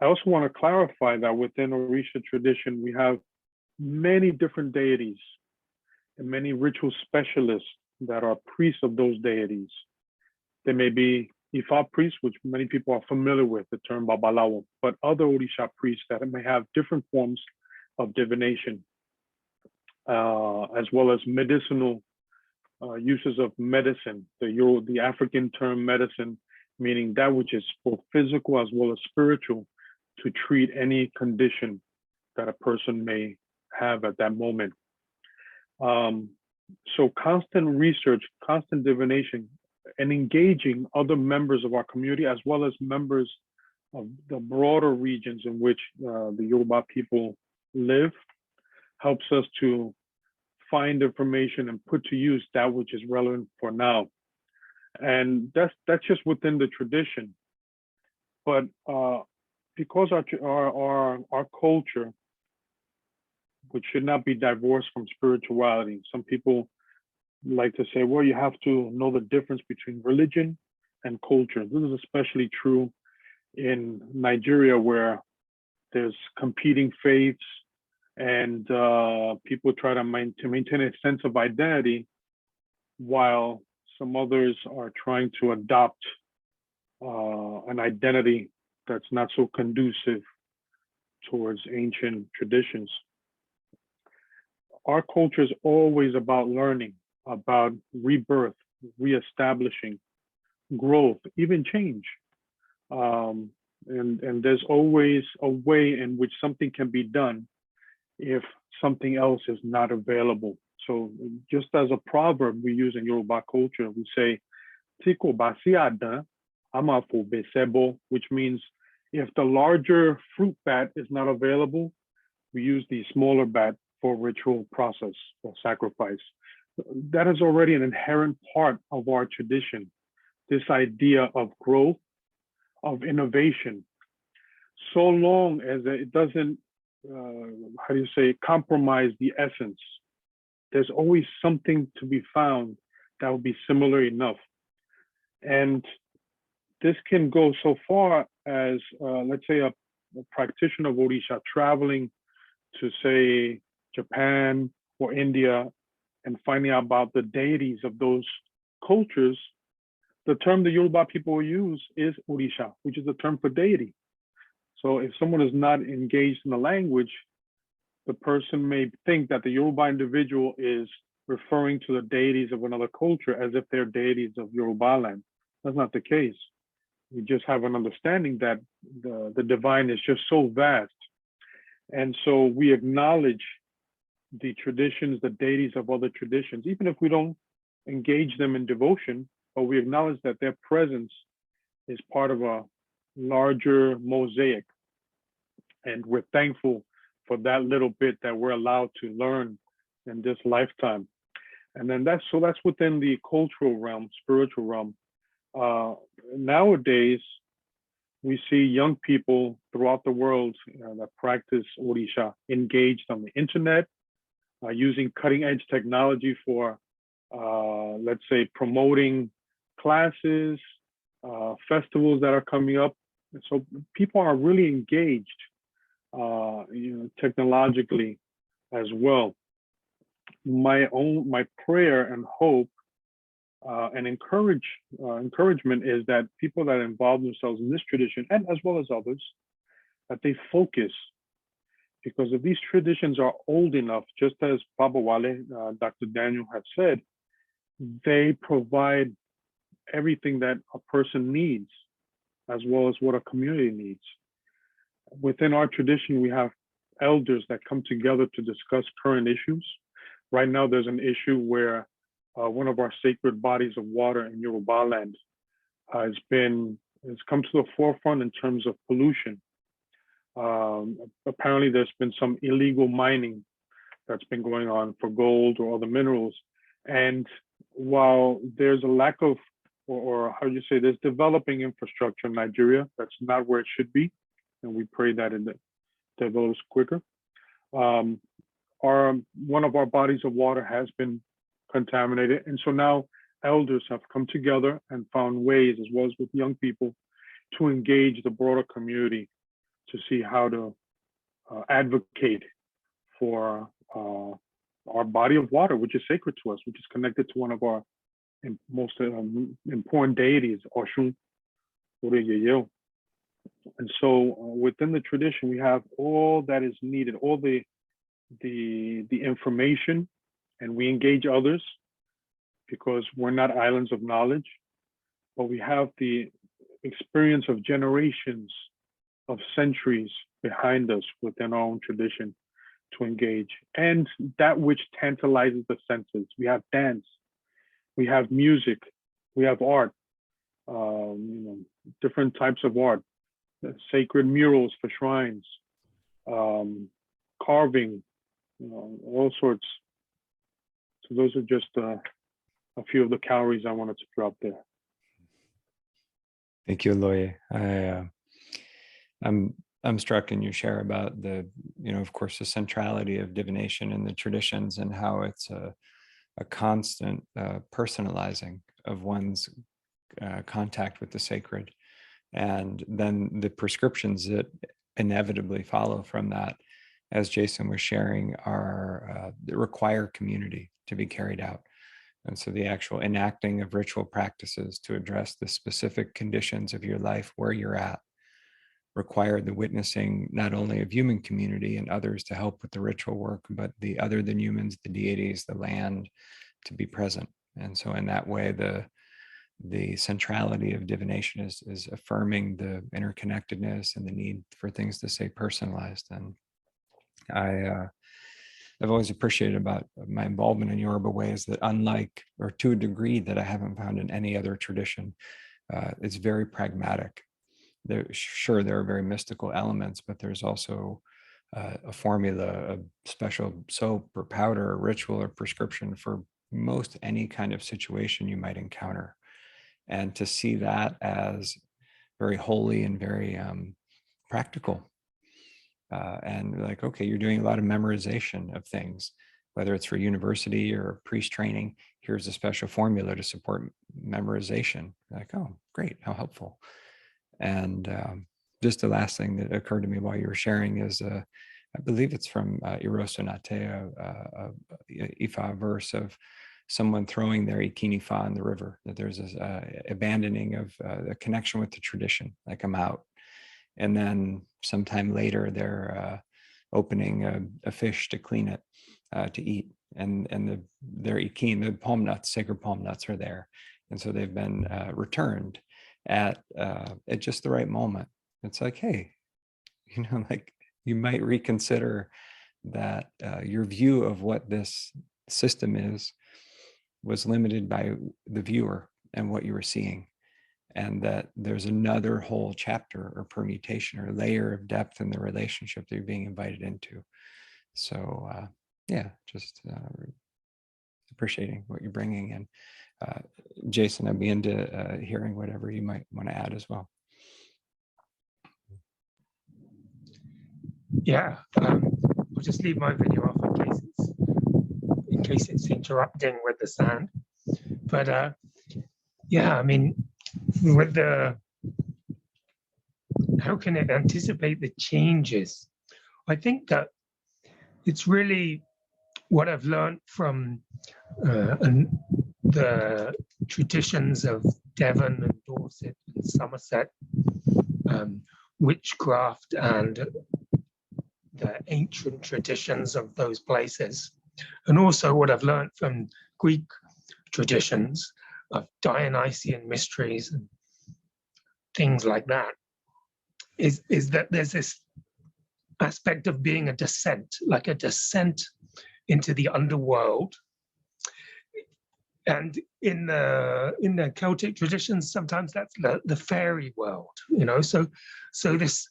I also want to clarify that within Orisha tradition, we have many different deities and many ritual specialists that are priests of those deities. There may be Ifa priests, which many people are familiar with, the term Babalawo, but other Orisha priests that may have different forms of divination, as well as medicinal uses of medicine, the African term medicine, meaning that which is both physical as well as spiritual, to treat any condition that a person may have at that moment. So constant research, constant divination, and engaging other members of our community, as well as members of the broader regions in which the Yoruba people live, helps us to find information and put to use that which is relevant for now. And that's just within the tradition. But because our culture, which should not be divorced from spirituality, some people like to say, well, you have to know the difference between religion and culture. This is especially true in Nigeria, where there's competing faiths and people try to maintain a sense of identity, while some others are trying to adopt an identity that's not so conducive towards ancient traditions. Our culture is always about learning, about rebirth, reestablishing, growth, even change. And there's always a way in which something can be done if something else is not available. So just as a proverb we use in Yoruba culture, we say, "Tiko basi adan, amafo besebo," which means if the larger fruit bat is not available, we use the smaller bat for ritual process or sacrifice. That is already an inherent part of our tradition, this idea of growth, of innovation, so long as it doesn't, compromise the essence. There's always something to be found that will be similar enough. And this can go so far as, let's say, a practitioner of Orisha traveling to, say, Japan or India and finding out about the deities of those cultures. The term the Yoruba people use is Orisha, which is the term for deity. So if someone is not engaged in the language, the person may think that the Yoruba individual is referring to the deities of another culture as if they're deities of Yoruba land. That's not the case. We just have an understanding that the divine is just so vast. And so we acknowledge the traditions, the deities of other traditions, even if we don't engage them in devotion, but we acknowledge that their presence is part of a larger mosaic. And we're thankful for that little bit that we're allowed to learn in this lifetime. And then that's within the cultural realm, spiritual realm. Nowadays, we see young people throughout the world that practice Orisha engaged on the internet, using cutting edge technology for, let's say, promoting classes, festivals that are coming up. And so people are really engaged, technologically as well. My prayer and hope and encouragement is that people that involve themselves in this tradition, and as well as others, that they focus, because if these traditions are old enough, just as Baba Wale, Dr. Daniel have said, they provide everything that a person needs, as well as what a community needs. Within our tradition, we have elders that come together to discuss current issues. Right now, there's an issue where one of our sacred bodies of water in Yoruba land has come to the forefront in terms of pollution. Apparently, there's been some illegal mining that's been going on for gold or other minerals. And while there's a lack of, or how do you say, there's developing infrastructure in Nigeria, that's not where it should be. And we pray that it develops quicker. One of our bodies of water has been contaminated. And so now elders have come together and found ways, as well as with young people, to engage the broader community to see how to advocate for our body of water, which is sacred to us, which is connected to one of our most important deities, Oshun, Ori and Iwa. And so within the tradition, we have all that is needed, all the information, and we engage others because we're not islands of knowledge, but we have the experience of generations, of centuries behind us within our own tradition to engage. And that which tantalizes the senses. We have dance, we have music, we have art, different types of art, sacred murals for shrines, carving, all sorts. So those are just a few of the calories I wanted to drop there. Thank you, Oloye. I'm struck in your share about the, of course, the centrality of divination in the traditions and how it's a constant personalizing of one's contact with the sacred. And then the prescriptions that inevitably follow from that, as Jason was sharing, are require community to be carried out. And so the actual enacting of ritual practices to address the specific conditions of your life where you're at require the witnessing not only of human community and others to help with the ritual work, but the other than humans, the deities, the land, to be present. And so in that way, the centrality of divination is affirming the interconnectedness and the need for things to stay personalized. And I've always appreciated about my involvement in Yoruba ways that, unlike, or to a degree that I haven't found in any other tradition, it's very pragmatic. There are very mystical elements, but there's also a formula, a special soap or powder or ritual or prescription for most any kind of situation you might encounter. And to see that as very holy and very practical. And like, okay, you're doing a lot of memorization of things, whether it's for university or priest training. Here's a special formula to support memorization. Like, oh, great, how helpful. And just the last thing that occurred to me while you were sharing is, I believe it's from Irosa Natea, Ifa verse of someone throwing their ikinifa in the river, that there's this abandoning of the connection with the tradition, like I'm out. And then sometime later, they're opening a fish to clean it to eat. And they're keen. The palm nuts, sacred palm nuts, are there, and so they've been returned at just the right moment. It's like, hey, like you might reconsider that your view of what this system is was limited by the viewer and what you were seeing, and that there's another whole chapter or permutation or layer of depth in the relationship that you're being invited into. So yeah, just appreciating what you're bringing in. Jason, I'd be into hearing whatever you might want to add as well. Yeah, I'll just leave my video off in case it's interrupting with the sound. But yeah, I mean, with how can it anticipate the changes? I think that it's really what I've learned from the traditions of Devon and Dorset and Somerset, witchcraft and the ancient traditions of those places, and also what I've learned from Greek traditions of Dionysian mysteries and things like that, is that there's this aspect of being a descent, like a descent into the underworld. And in the Celtic traditions, sometimes that's the fairy world, so this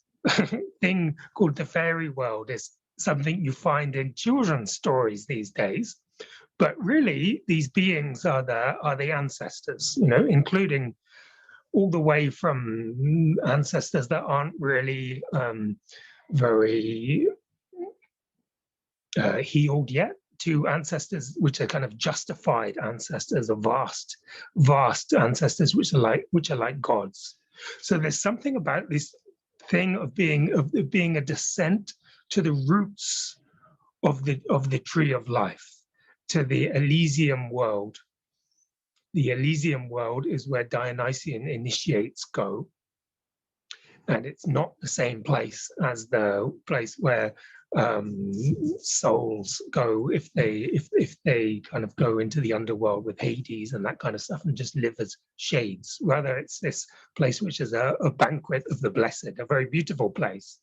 thing called the fairy world is something you find in children's stories these days, but really these beings are the ancestors, including all the way from ancestors that aren't really very healed yet, to ancestors which are kind of justified ancestors, or vast ancestors which are like gods. So there's something about this thing of being a descent to the roots of the tree of life, to the Elysium world. The Elysium world is where Dionysian initiates go, and it's not the same place as the place where souls go if they kind of go into the underworld with Hades and that kind of stuff and just live as shades. Rather, it's this place which is a banquet of the blessed, a very beautiful place.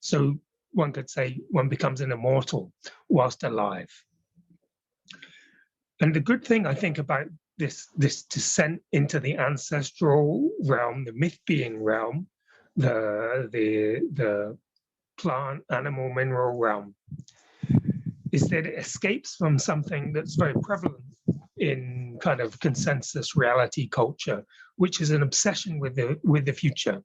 So one could say one becomes an immortal whilst alive. And the good thing I think about this descent into the ancestral realm, the myth being realm, the plant, animal, mineral realm, is that it escapes from something that's very prevalent in kind of consensus reality culture, which is an obsession with the future.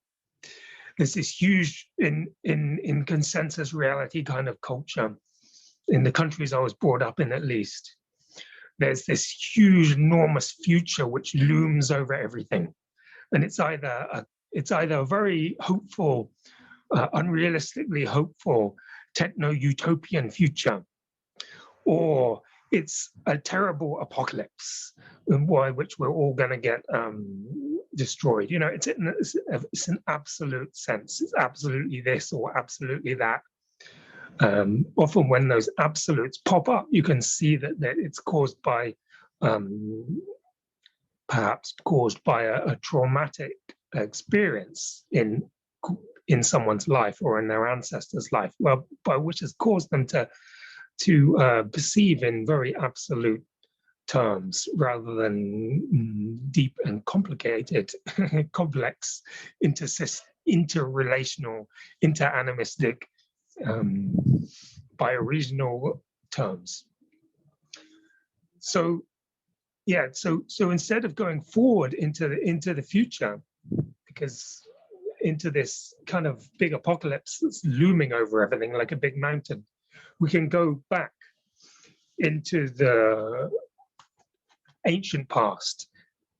There's this huge in consensus reality kind of culture in the countries I was brought up in, at least. There's this huge, enormous future which looms over everything, and it's either a very hopeful, unrealistically hopeful techno-utopian future, or it's a terrible apocalypse which we're all going to get destroyed. It's an absolute sense. It's absolutely this or absolutely that. Often when those absolutes pop up, you can see that it's caused by perhaps caused by a traumatic experience in someone's life or in their ancestors' life, well, by which has caused them to perceive in very absolute terms rather than deep and complicated, complex, interrelational, interanimistic, bioregional terms. So yeah, so instead of going forward into the future, because into this kind of big apocalypse that's looming over everything like a big mountain, we can go back into the ancient past,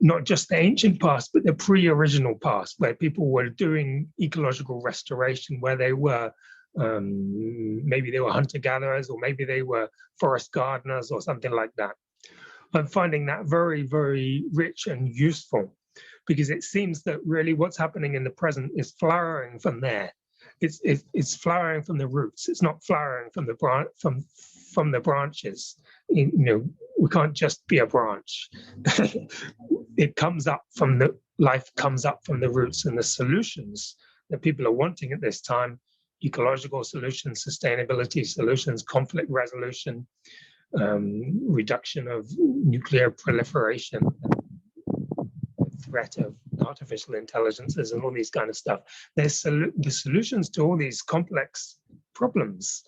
not just the ancient past, but the pre-original past, where people were doing ecological restoration, where they were maybe they were hunter-gatherers, or maybe they were forest gardeners or something like that. I'm finding that very, very rich and useful, because it seems that really what's happening in the present is flowering from there. It's flowering from the roots. It's not flowering from the from the branches. You know, we can't just be a branch. It comes up from the life comes up from the roots, and the solutions that people are wanting at this time: ecological solutions, sustainability solutions, conflict resolution, reduction of nuclear proliferation, threat of artificial intelligences, and all these kind of stuff. The solutions to all these complex problems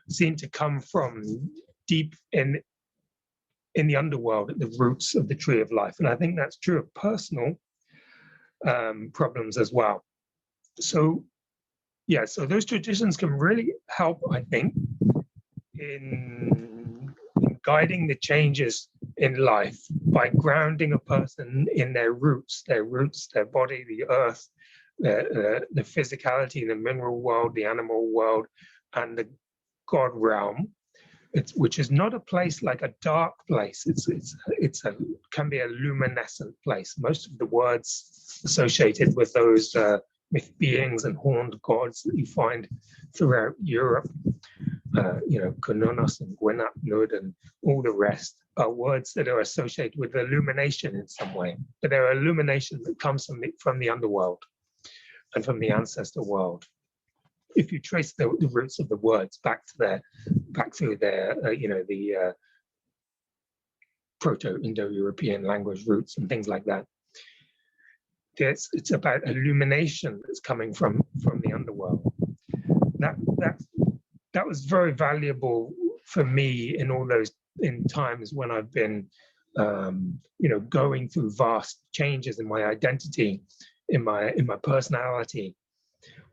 seem to come from deep in the underworld, at the roots of the tree of life. And I think that's true of personal problems as well. So, yeah, so those traditions can really help, I think, in guiding the changes in life by grounding a person in their roots, their body, the earth, the physicality, the mineral world, the animal world, and the God realm. Which is not a place like a dark place. It's can be a luminescent place. Most of the words associated with those myth beings and horned gods that you find throughout Europe, you know, Kunonos and Gwenap Nud and all the rest, are words that are associated with illumination in some way. But they're illumination that comes from the underworld and from the ancestor world. If you trace the roots of the words back through their, you know, the Proto-Indo-European language roots and things like that, it's about illumination that's coming from the underworld. That was very valuable for me in times when I've been, you know, going through vast changes in my identity, in my personality.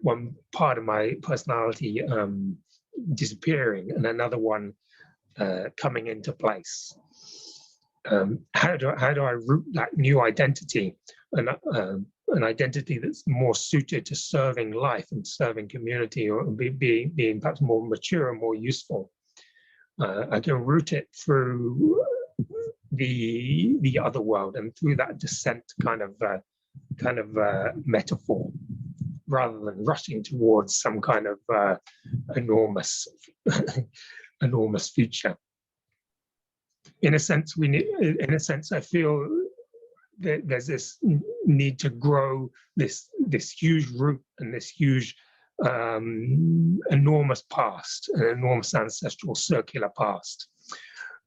One part of my personality disappearing and another one coming into place. How do I root that new identity, an identity that's more suited to serving life and serving community, or being perhaps more mature and more useful? I can root it through the other world and through that descent kind of metaphor, rather than rushing towards some kind of enormous future. In a sense, I feel that there's this need to grow this huge root and this huge enormous past, an enormous ancestral circular past,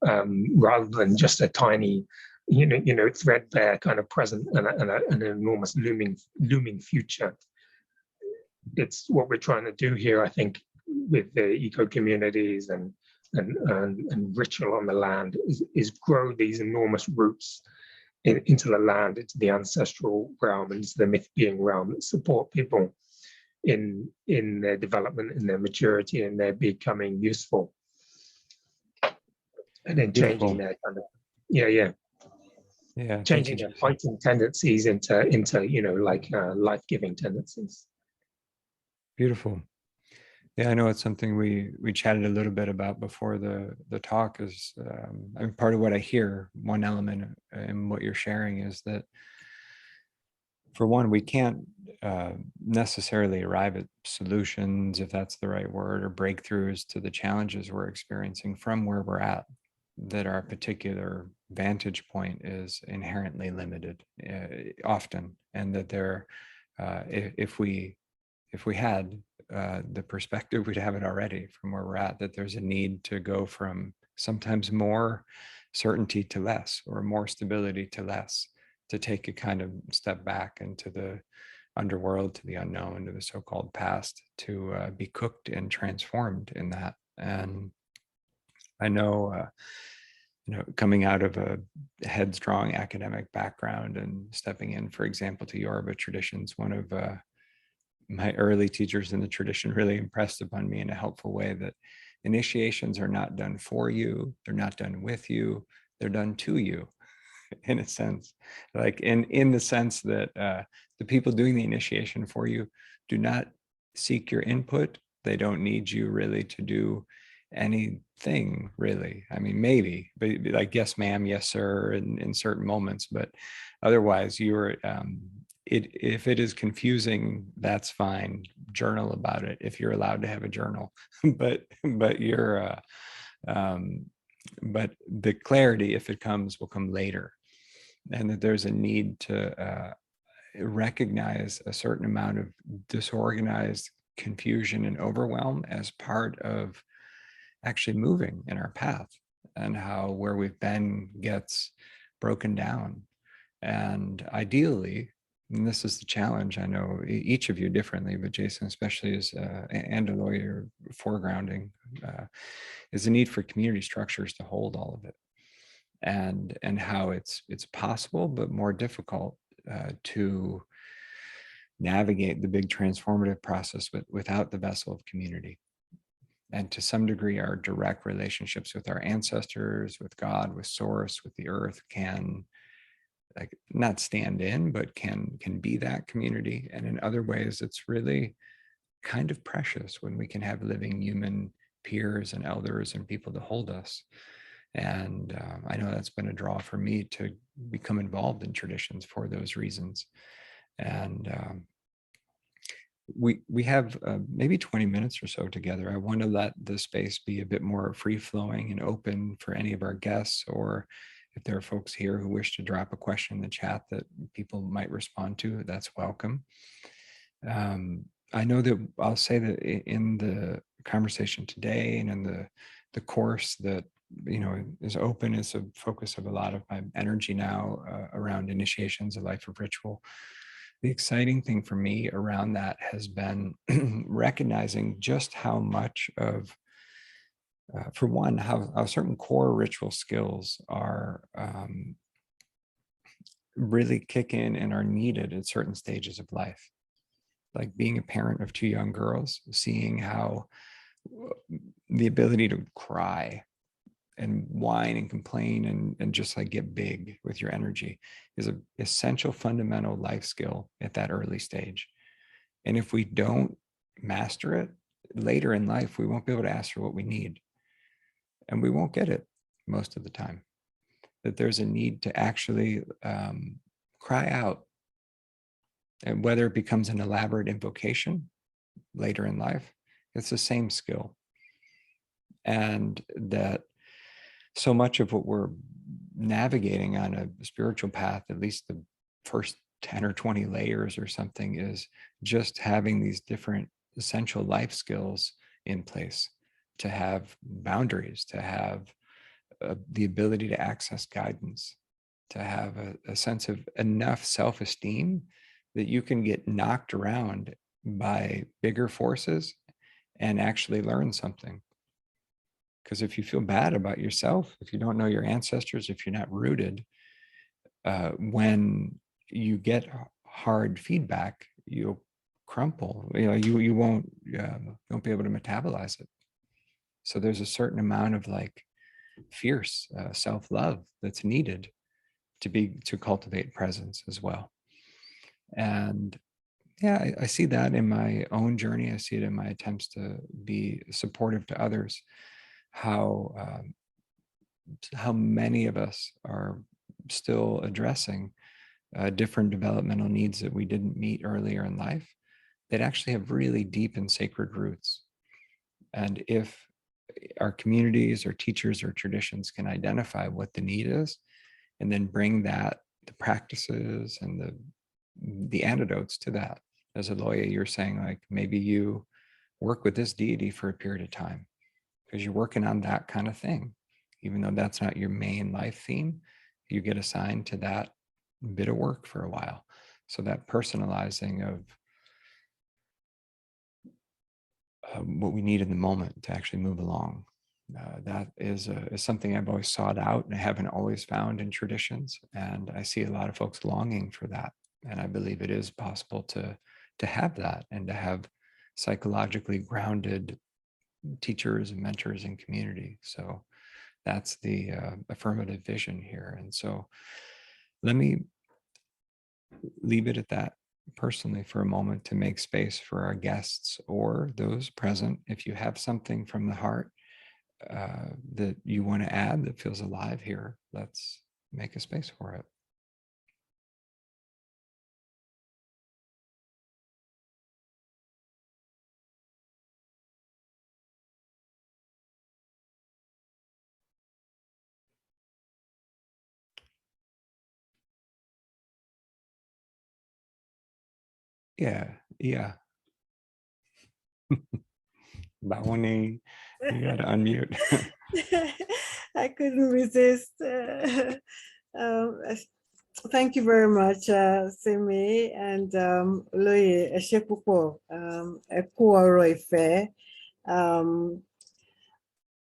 rather than just a tiny, you know, threadbare kind of present and an enormous looming future. It's what we're trying to do here, I think, with the eco communities and ritual on the land is grow these enormous roots into the land, into the ancestral realm, into the myth being realm, that support people in their development, in their maturity, and their becoming useful, and then changing their kind of changing their fighting tendencies into you know, like life-giving tendencies. Beautiful. Yeah, I know it's something we chatted a little bit about before the talk. Is I mean, part of what I hear, one element in what you're sharing, is that, for one, we can't necessarily arrive at solutions, if that's the right word, or breakthroughs to the challenges we're experiencing from where we're at. That our particular vantage point is inherently limited often, and that there, if we had the perspective, we'd have it already from where we're at, that there's a need to go from sometimes more certainty to less, or more stability to less, to take a kind of step back into the underworld, to the unknown, to the so-called past, to be cooked and transformed in that. And I know, you know, coming out of a headstrong academic background and stepping in, for example, to Yoruba traditions, one of my early teachers in the tradition really impressed upon me in a helpful way that initiations are not done for you, they're not done with you, they're done to you, in a sense. Like in the sense that the people doing the initiation for you do not seek your input. They don't need you really to do anything really. I mean, maybe, but like yes, ma'am, yes, sir, in certain moments, but otherwise, you're if it is confusing, that's fine. Journal about it if you're allowed to have a journal, but you're but the clarity, if it comes, will come later, and that there's a need to recognize a certain amount of disorganized confusion and overwhelm as part of actually moving in our path, and how where we've been gets broken down. And ideally, and this is the challenge, I know each of you differently, but Jason especially is, and Oloye foregrounding, is the need for community structures to hold all of it, and how it's possible, but more difficult to navigate the big transformative process without the vessel of community. And to some degree, our direct relationships with our ancestors, with God, with Source, with the earth can, like, not stand in, but can be that community. And in other ways, it's really kind of precious when we can have living human peers and elders and people to hold us. And I know that's been a draw for me to become involved in traditions for those reasons. And we have maybe 20 minutes or so together. I want to let the space be a bit more free flowing and open for any of our guests, or if there are folks here who wish to drop a question in the chat that people might respond to, that's welcome. I know that I'll say that in the conversation today and in the course that, you know, is open, is a focus of a lot of my energy now around initiations, a life of ritual. The exciting thing for me around that has been recognizing just how much of, for one, how certain core ritual skills are really kick in and are needed at certain stages of life. Like being a parent of two young girls, seeing how the ability to cry and whine and complain and just like get big with your energy is an essential fundamental life skill at that early stage. And if we don't master it later in life, we won't be able to ask for what we need, and we won't get it most of the time. That there's a need to actually cry out, and whether it becomes an elaborate invocation later in life, it's the same skill. And that so much of what we're navigating on a spiritual path, at least the first 10 or 20 layers or something, is just having these different essential life skills in place, to have boundaries, to have the ability to access guidance, to have a sense of enough self-esteem that you can get knocked around by bigger forces and actually learn something. Because if you feel bad about yourself, if you don't know your ancestors, if you're not rooted, when you get hard feedback, you'll crumple. You know, you won't be able to metabolize it. So there's a certain amount of like fierce self-love that's needed to cultivate presence as well. And yeah, I see that in my own journey. I see it in my attempts to be supportive to others. How many of us are still addressing different developmental needs that we didn't meet earlier in life, that actually have really deep and sacred roots. And if our communities or teachers or traditions can identify what the need is, and then bring that, the practices and the antidotes to that. As Oloye, you're saying, like, maybe you work with this deity for a period of time because you're working on that kind of thing. Even though that's not your main life theme, you get assigned to that bit of work for a while. So that personalizing of what we need in the moment to actually move along. That is something I've always sought out and I haven't always found in traditions. And I see a lot of folks longing for that. And I believe it is possible to have that, and to have psychologically grounded teachers and mentors in community. So that's the affirmative vision here. And so let me leave it at that personally for a moment, to make space for our guests or those present. If you have something from the heart that you want to add that feels alive here, let's make a space for it. Yeah. Bawani, you got to unmute. I couldn't resist. Thank you very much, Seemi and Oloye Aikulola.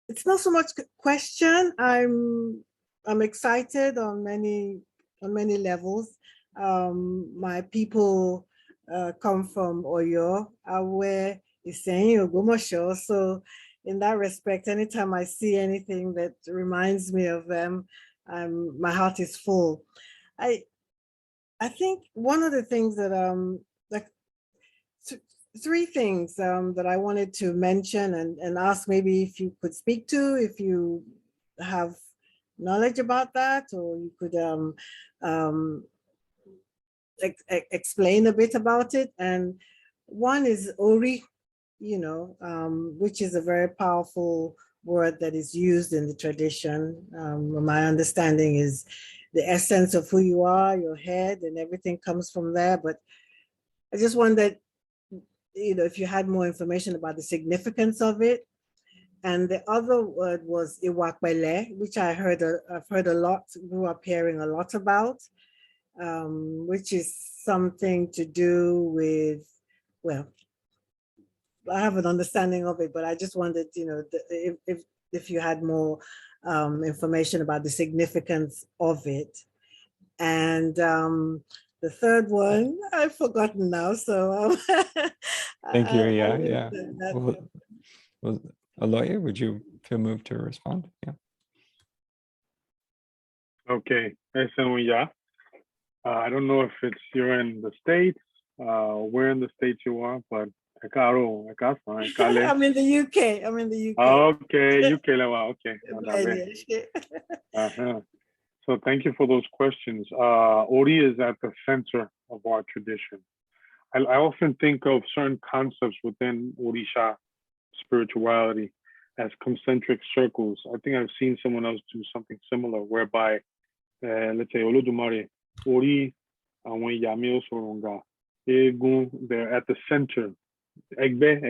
It's not so much question. I'm excited on many levels. My people come from Oyo, Awe, Iseyin, Ogbomoso. So in that respect, anytime I see anything that reminds me of them, my heart is full. I think one of the things that like three things that I wanted to mention and ask maybe if you could speak to, if you have knowledge about that, or you could explain a bit about it. And one is Ori, which is a very powerful word that is used in the tradition. My understanding is the essence of who you are, your head, and everything comes from there. But I just wondered, if you had more information about the significance of it. And the other word was Iwakwele, which I've heard a lot, grew up hearing a lot about, which is something to do with, well, I have an understanding of it, but I just wondered, if you had more information about the significance of it. And the third one, I've forgotten now. So Thank you. Yeah. Well, Oloye, would you feel moved to respond? Yeah. Okay. Yeah. I don't know if you're in the States, where in the States you are, but I'm in the UK. Okay, UK level. Okay. So thank you for those questions. Ori is at the center of our tradition. I often think of certain concepts within Orisha spirituality as concentric circles. I think I've seen someone else do something similar, whereby, let's say, Olodumare, Ori, Awon Yami Osoronga, Egun, they're at the center. Egbe,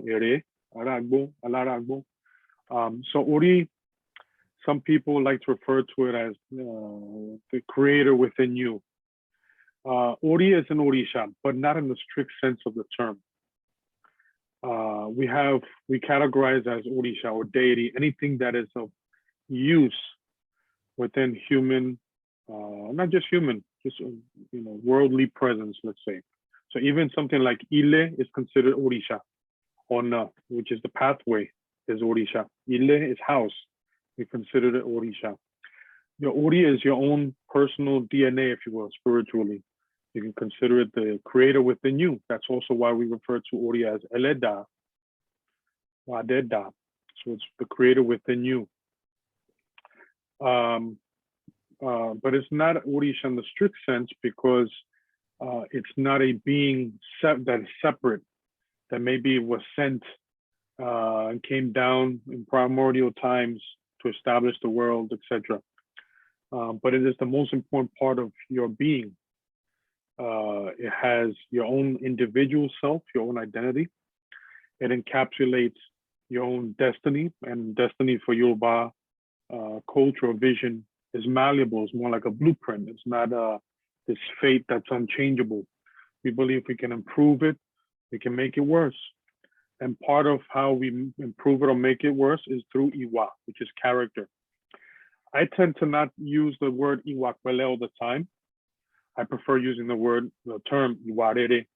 Ere, Aragbo, Alaragbo. So Ori, some people like to refer to it as the creator within you. Ori is an Orisha, but not in the strict sense of the term. We categorize as Orisha or deity anything that is of use within human, not just human, just worldly presence, let's say. So even something like Ile is considered Orisha. Ona, which is the pathway, is Orisha. Ile is house. We consider it Orisha. Your Ori is your own personal DNA, if you will, spiritually. You can consider it the creator within you. That's also why we refer to Ori as Eleda, Wadeda. So it's the creator within you. But it's not Orisha in the strict sense because it's not a being that is separate, that maybe was sent and came down in primordial times to establish the world, etc. But it is the most important part of your being. It has your own individual self, your own identity. It encapsulates your own destiny, and destiny for Yoruba culture or vision is malleable. It's more like a blueprint. It's not this fate that's unchangeable. We believe we can improve it, we can make it worse. And part of how we improve it or make it worse is through Iwa, which is character. I tend to not use the word Iwakwele all the time. I prefer using the term Iwarere,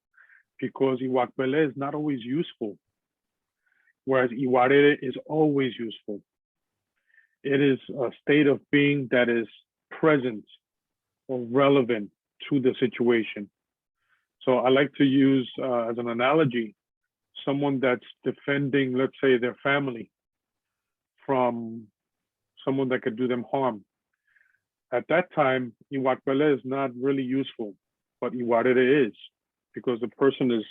because Iwakwele is not always useful, whereas Iwarere is always useful. It is a state of being that is present or relevant to the situation. So I like to use, as an analogy, someone that's defending, let's say, their family from someone that could do them harm. At that time, Iwakwele is not really useful, but Iwarere is, because the person is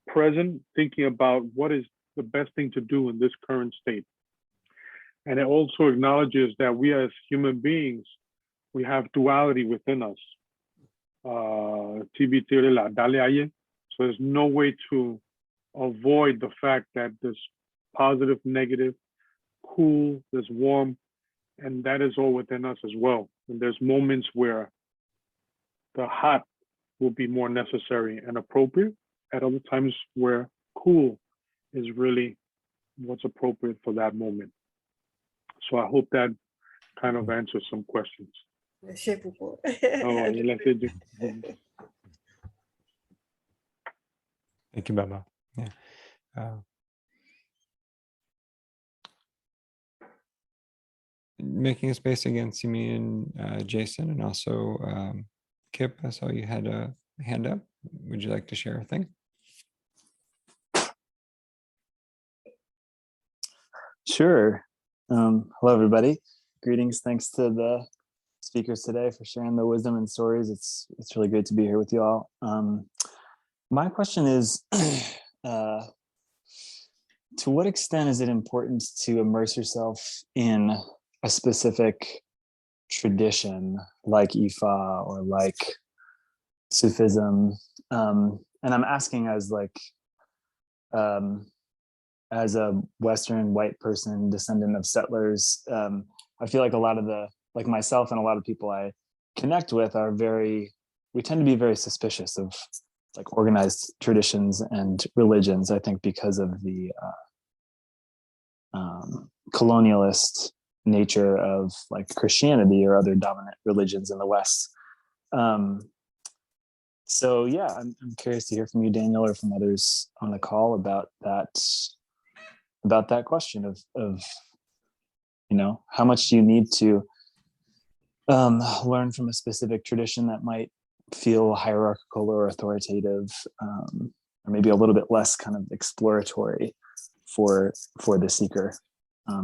present, thinking about what is the best thing to do in this current state. And it also acknowledges that we as human beings, we have duality within us. So there's no way to avoid the fact that there's positive, negative, cool, there's warm, and that is all within us as well. And there's moments where the hot will be more necessary and appropriate, at other times where cool is really what's appropriate for that moment. So I hope that kind of answers some questions. Thank you, Baba. Yeah. Making a space again, Seemi and Jason, and also Kip, I saw you had a hand up. Would you like to share a thing? Sure. Hello, everybody. Greetings. Thanks to the speakers today for sharing the wisdom and stories. It's really great to be here with you all. My question is, to what extent is it important to immerse yourself in a specific tradition like Ifa or like Sufism? And I'm asking as as a Western white person, descendant of settlers, I feel like a lot of like myself and a lot of people I connect with we tend to be very suspicious of like organized traditions and religions, I think because of the colonialist nature of like Christianity or other dominant religions in the West. So yeah, I'm curious to hear from you, Daniel, or from others on the call about that question of how much do you need to learn from a specific tradition that might feel hierarchical or authoritative, or maybe a little bit less kind of exploratory for the seeker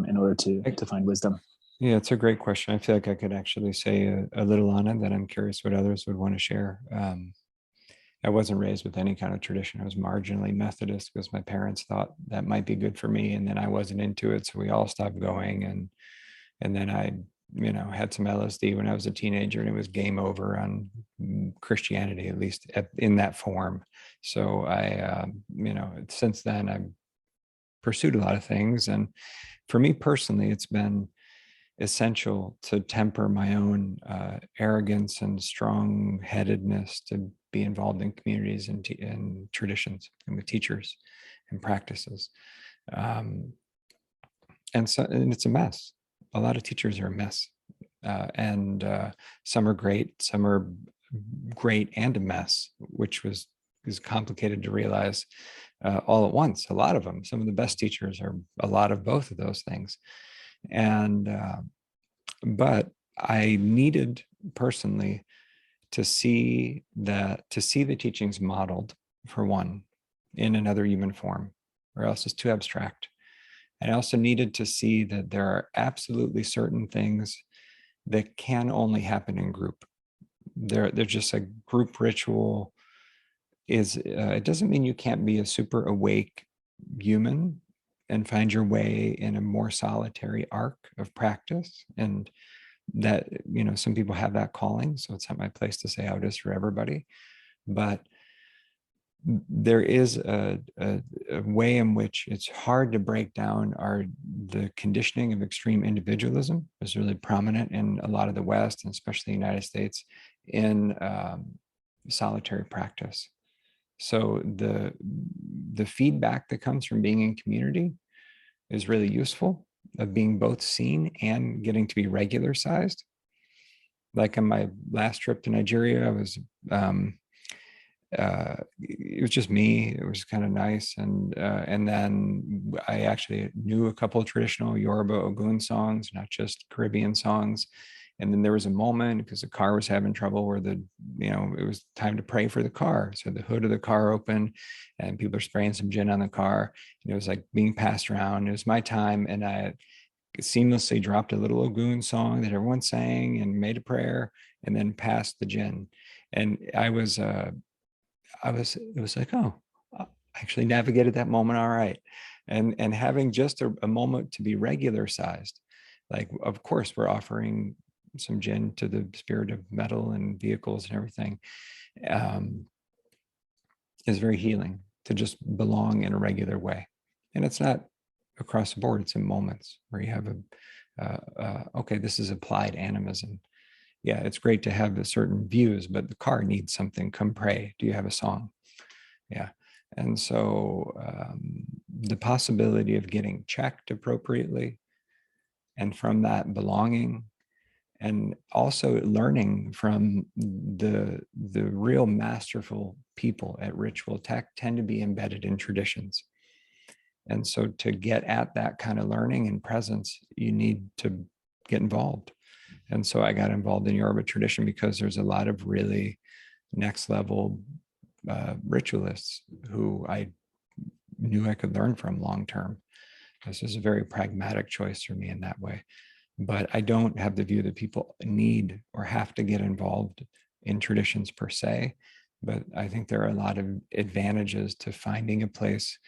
in order to find wisdom. Yeah, it's a great question. I feel like I could actually say a little on it, that I'm curious what others would want to share. I wasn't raised with any kind of tradition. I was marginally Methodist because my parents thought that might be good for me, and then I wasn't into it, so we all stopped going. And then I, had some LSD when I was a teenager, and it was game over on Christianity, at least in that form. So I, since then I've pursued a lot of things, and for me personally, it's been essential to temper my own arrogance and strong-headedness to be involved in communities and traditions and with teachers and practices. And it's a mess. A lot of teachers are a mess. And some are great, some are great and a mess, which is complicated to realize all at once. A lot of them, some of the best teachers are a lot of both of those things. And but I needed personally to see the teachings modeled, for one, in another human form, or else it's too abstract. And I also needed to see that there are absolutely certain things that can only happen in group. They're just a group ritual. It doesn't mean you can't be a super awake human and find your way in a more solitary arc of practice. And that, some people have that calling, so it's not my place to say how it is for everybody. But there is a way in which it's hard to break down the conditioning of extreme individualism is really prominent in a lot of the West, and especially the United States, in solitary practice. So the feedback that comes from being in community is really useful, of being both seen and getting to be regular sized. Like on my last trip to Nigeria, I was it was just me. It was kind of nice, and then I actually knew a couple of traditional Yoruba Ogun songs, not just Caribbean songs. And then there was a moment, because the car was having trouble, where it was time to pray for the car. So the hood of the car opened, and people are spraying some gin on the car, and it was like being passed around. It was my time, and I seamlessly dropped a little lagoon song that everyone sang and made a prayer and then passed the gin. And it was like, oh, I actually navigated that moment all right. And having just a moment to be regular sized, like, of course, we're offering some gin to the spirit of metal and vehicles and everything, is very healing to just belong in a regular way. And it's not across the board, it's in moments where you have okay, this is applied animism. Yeah, it's great to have certain views, but the car needs something. Come pray. Do you have a song? Yeah. And so the possibility of getting checked appropriately, and from that belonging, and also learning from the real masterful people at ritual tech tend to be embedded in traditions. And so to get at that kind of learning and presence, you need to get involved. And so I got involved in Yoruba tradition because there's a lot of really next level ritualists who I knew I could learn from long term. This is a very pragmatic choice for me in that way. But I don't have the view that people need or have to get involved in traditions per se. But I think there are a lot of advantages to finding a place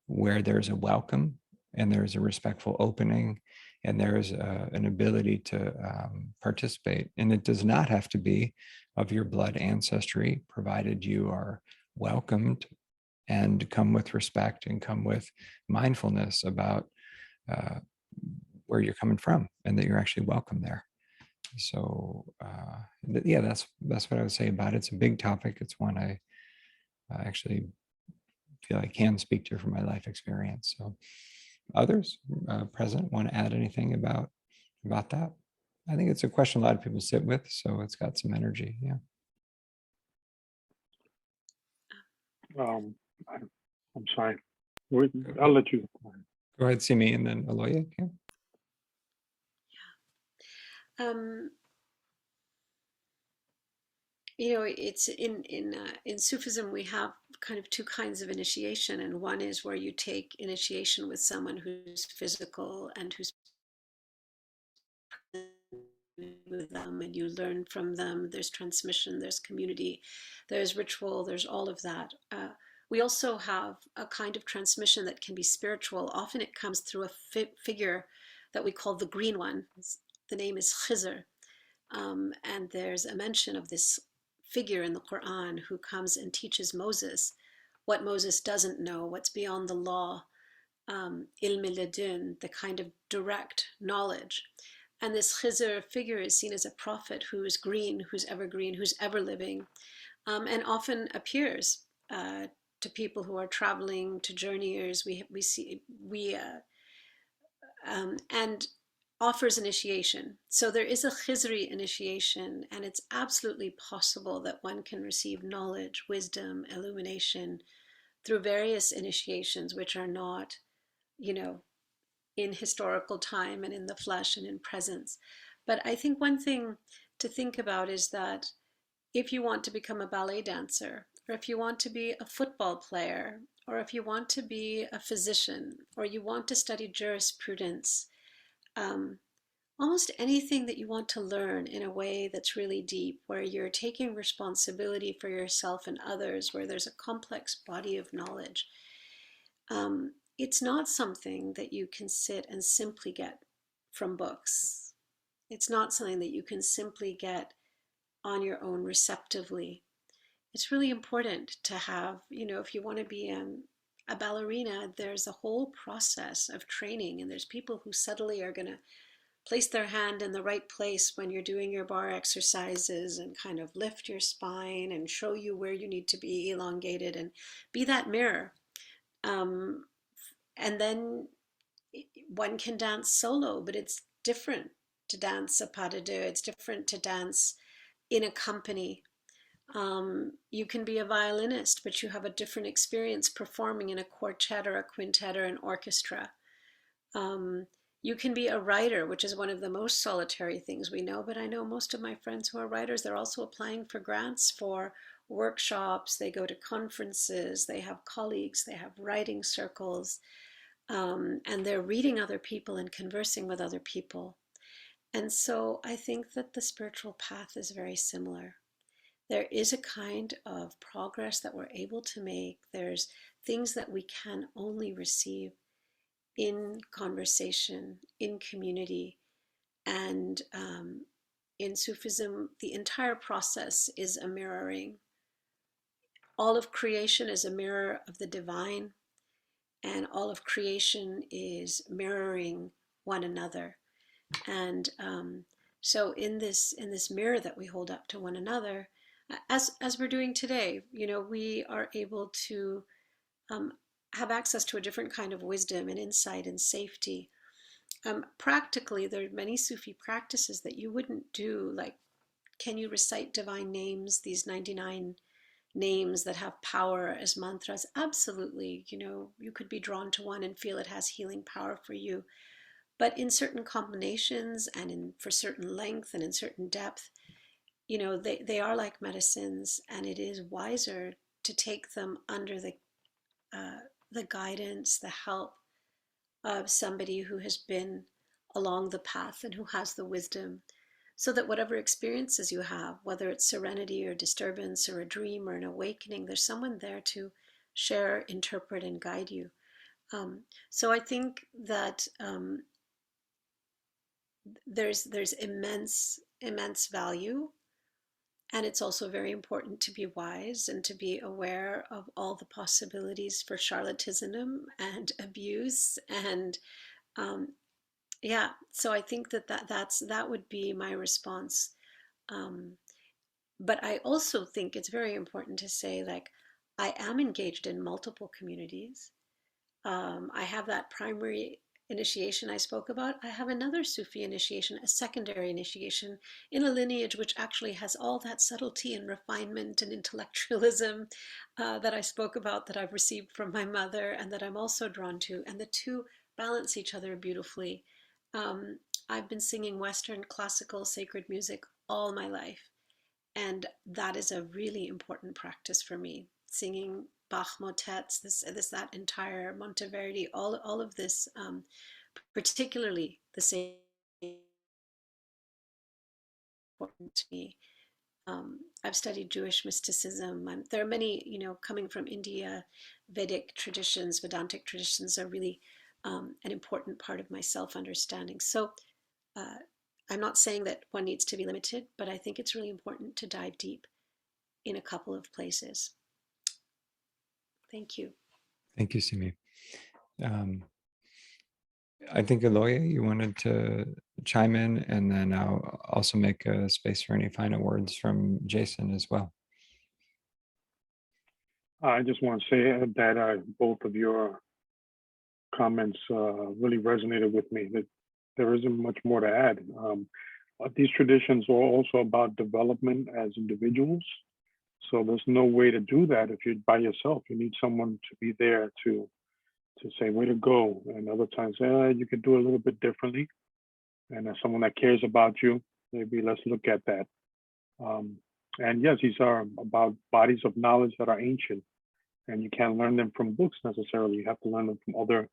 where there's a welcome and there's a respectful opening and there's an ability to participate. And it does not have to be of your blood ancestry, provided you are welcomed and come with respect and come with mindfulness about where you're coming from and that you're actually welcome there. So yeah, that's what I would say about it. It's a big topic. It's one I actually feel I can speak to from my life experience. So others present want to add anything about that? I think it's a question a lot of people sit with, so it's got some energy. Yeah. I'm sorry. I'll let you. Go ahead, Seemi, and then Oloye. Yeah. You know, it's in Sufism we have kind of two kinds of initiation, and one is where you take initiation with someone who's physical and who's with them, and you learn from them. There's transmission, there's community, there's ritual, there's all of that. We also have a kind of transmission that can be spiritual. Often it comes through a figure that we call the green one. The name is Khizr. And there's a mention of this figure in the Quran who comes and teaches Moses what Moses doesn't know, what's beyond the law, ilm ladun, the kind of direct knowledge. And this Khizr figure is seen as a prophet who's green, who's evergreen, who's ever living, and often appears to people who are traveling, to journeyers. And offers initiation. So there is a Khizri initiation, and it's absolutely possible that one can receive knowledge, wisdom, illumination through various initiations, which are not, you know, in historical time and in the flesh and in presence. But I think one thing to think about is that if you want to become a ballet dancer, or if you want to be a football player, or if you want to be a physician, or you want to study jurisprudence, almost anything that you want to learn in a way that's really deep, where you're taking responsibility for yourself and others, where there's a complex body of knowledge, it's not something that you can sit and simply get from books. It's not something that you can simply get on your own receptively. It's really important to have, you know, if you want to be a ballerina, there's a whole process of training, and there's people who subtly are going to place their hand in the right place when you're doing your bar exercises and kind of lift your spine and show you where you need to be elongated and be that mirror. And then one can dance solo, but it's different to dance a pas de deux. It's different to dance in a company. You can be a violinist, but you have a different experience performing in a quartet or a quintet or an orchestra. You can be a writer, which is one of the most solitary things we know, but I know most of my friends who are writers, they're also applying for grants for workshops, they go to conferences, they have colleagues, they have writing circles. and they're reading other people and conversing with other people. And so I think that the spiritual path is very similar. There is a kind of progress that we're able to make. There's things that we can only receive in conversation, in community, and in Sufism, the entire process is a mirroring. All of creation is a mirror of the divine, and all of creation is mirroring one another. And so in this mirror that we hold up to one another, as we're doing today, we are able to have access to a different kind of wisdom and insight and safety. Practically, there are many Sufi practices that you wouldn't do, like, can you recite divine names, these 99 names that have power as mantras? Absolutely. You could be drawn to one and feel it has healing power for you. But in certain combinations and for certain length and in certain depth, they are like medicines, and it is wiser to take them under the guidance, the help of somebody who has been along the path and who has the wisdom, so that whatever experiences you have, whether it's serenity or disturbance or a dream or an awakening, there's someone there to share, interpret, and guide you. So I think that there's immense value, and it's also very important to be wise and to be aware of all the possibilities for charlatanism and abuse. And so I think that would be my response. But I also think it's very important to say, like, I am engaged in multiple communities. I have that primary initiation I spoke about. I have another Sufi initiation, a secondary initiation, in a lineage which actually has all that subtlety and refinement and intellectualism that I spoke about, that I've received from my mother and that I'm also drawn to. And the two balance each other beautifully. I've been singing Western classical sacred music all my life. And that is a really important practice for me. Singing Bach motets, that entire Monteverdi, all of this, particularly the same, important to me. I've studied Jewish mysticism. There are many, coming from India, Vedic traditions, Vedantic traditions are really an important part of my self-understanding. So I'm not saying that one needs to be limited, but I think it's really important to dive deep in a couple of places. Thank you. Thank you, Seemi. I think, Oloye, you wanted to chime in, and then I'll also make a space for any final words from Jason as well. I just want to say that both of your comments really resonated with me. That there isn't much more to add. These traditions are also about development as individuals. So there's no way to do that if you're by yourself. You need someone to be there to say, way to go. And other times, you could do it a little bit differently. And as someone that cares about you, maybe let's look at that. And yes, these are about bodies of knowledge that are ancient. And you can't learn them from books necessarily. You have to learn them from other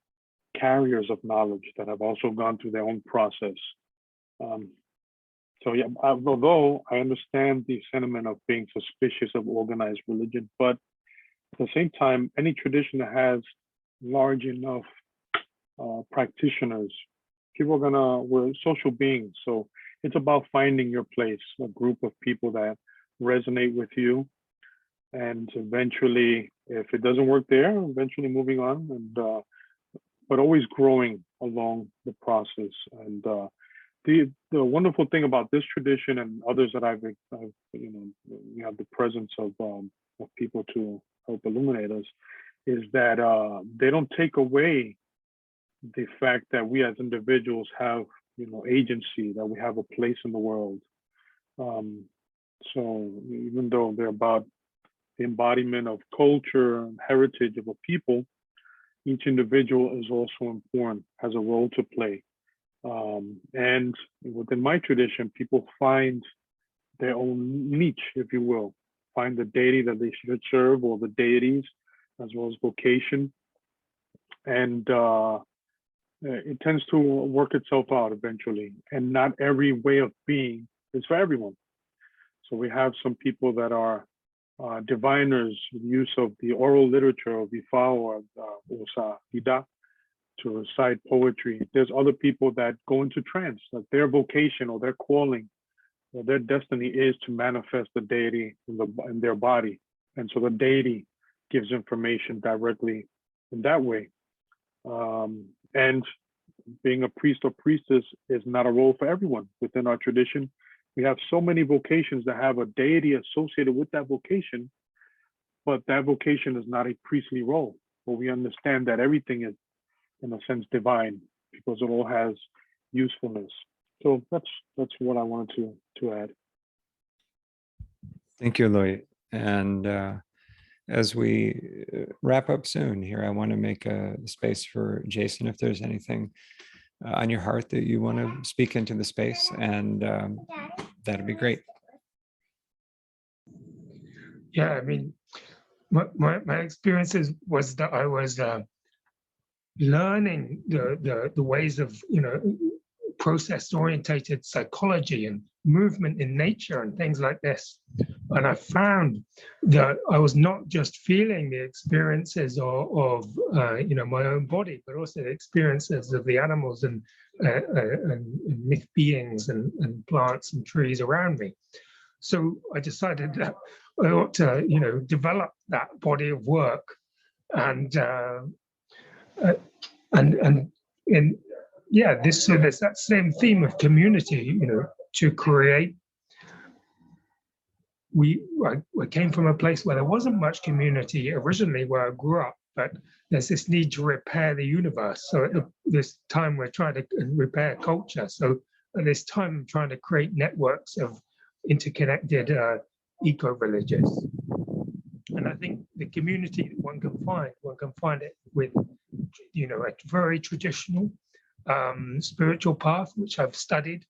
carriers of knowledge that have also gone through their own process. So yeah, although I understand the sentiment of being suspicious of organized religion, but at the same time, any tradition that has large enough practitioners, we're social beings. So it's about finding your place, a group of people that resonate with you. And eventually, if it doesn't work there, eventually moving on, and but always growing along the process. And the wonderful thing about this tradition and others that I've we have the presence of people to help illuminate us, is that they don't take away the fact that we as individuals have agency, that we have a place in the world. So even though they're about the embodiment of culture and heritage of a people, each individual is also important, has a role to play. And within my tradition, people find their own niche, if you will, find the deity that they should serve, or the deities, as well as vocation. and it tends to work itself out eventually. And not every way of being is for everyone. So we have some people that are diviners, use of the oral literature of Ifa or Osa Ida to recite poetry. There's other people that go into trance, that their vocation or their calling or their destiny is to manifest the deity in their body. And so the deity gives information directly in that way. And being a priest or priestess is not a role for everyone. Within our tradition, we have so many vocations that have a deity associated with that vocation, but that vocation is not a priestly role. But we understand that everything is, in a sense, divine because it all has usefulness. So that's what I wanted to add. Thank you, Oloye. And as we wrap up soon here, I want to make a space for Jason, if there's anything on your heart that you want to speak into the space, and that'd be great. Yeah, I mean, my experiences was that I was learning the ways of, process orientated psychology and movement in nature and things like this. And I found that I was not just feeling the experiences of my own body, but also the experiences of the animals and myth beings and plants and trees around me. So I decided that I ought to, develop that body of work, and there's that same theme of community, to create. I came from a place where there wasn't much community originally where I grew up, but there's this need to repair the universe. So at this time, we're trying to repair culture. So at this time, I'm trying to create networks of interconnected eco-villages. And I think the community that one can find it with, a very traditional spiritual path, which I've studied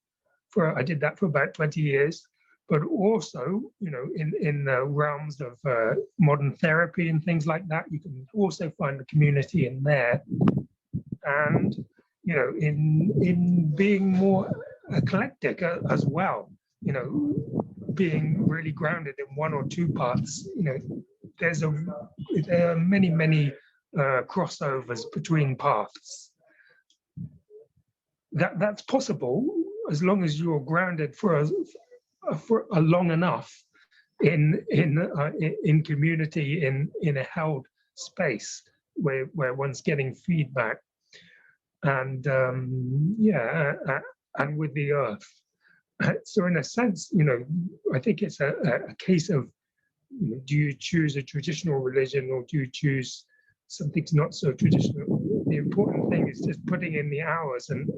I did that for about 20 years, but also, in the realms of modern therapy and things like that, you can also find the community in there. And, in being more eclectic as well, being really grounded in one or two paths, there are many crossovers between paths. That's possible as long as you're grounded for a long enough in community, in a held space where one's getting feedback, and and with the earth. So in a sense, I think it's a case of, do you choose a traditional religion or do you choose something not so traditional? The important thing is just putting in the hours and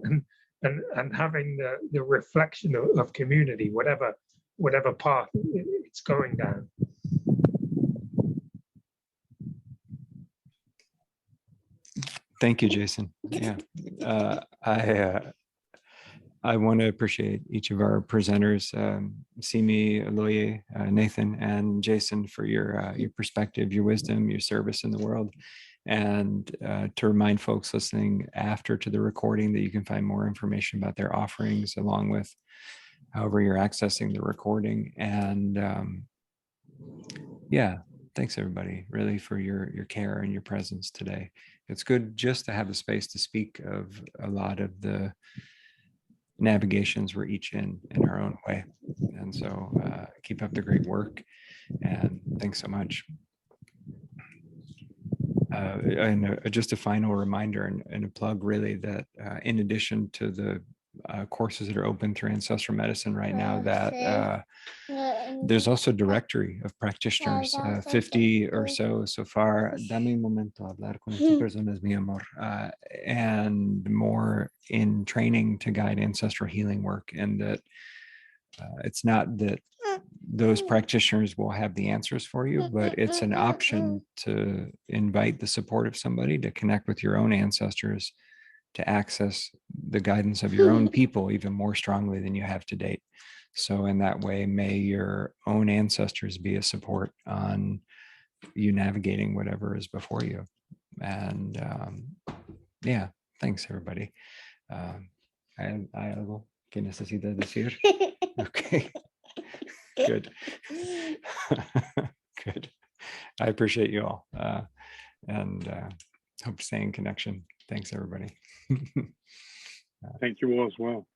having the reflection of community, whatever path it's going down. Thank you, Jason. Yeah, I want to appreciate each of our presenters, Seemi, Oloye, Nathan, and Jason, for your perspective, your wisdom, your service in the world. And to remind folks listening after to the recording that you can find more information about their offerings, along with however you're accessing the recording. And thanks everybody, really, for your care and your presence today. It's good just to have a space to speak of a lot of the navigations we're each in our own way. And so keep up the great work, and thanks so much. And just a final reminder and a plug, really, that in addition to the courses that are open through Ancestral Medicine right now, that there's also a directory of practitioners, 50 or so far. Dame un momento hablar con estas personas, mi amor. And more in training to guide ancestral healing work. And that it's not that those practitioners will have the answers for you, but it's an option to invite the support of somebody to connect with your own ancestors, to access the guidance of your own people even more strongly than you have to date. So in that way, may your own ancestors be a support on you navigating whatever is before you. And yeah, thanks everybody. ¿Hay algo que necesitas decir? Okay. Good. Good. I appreciate you all. And hope to stay in connection. Thanks, everybody. Thank you all as well.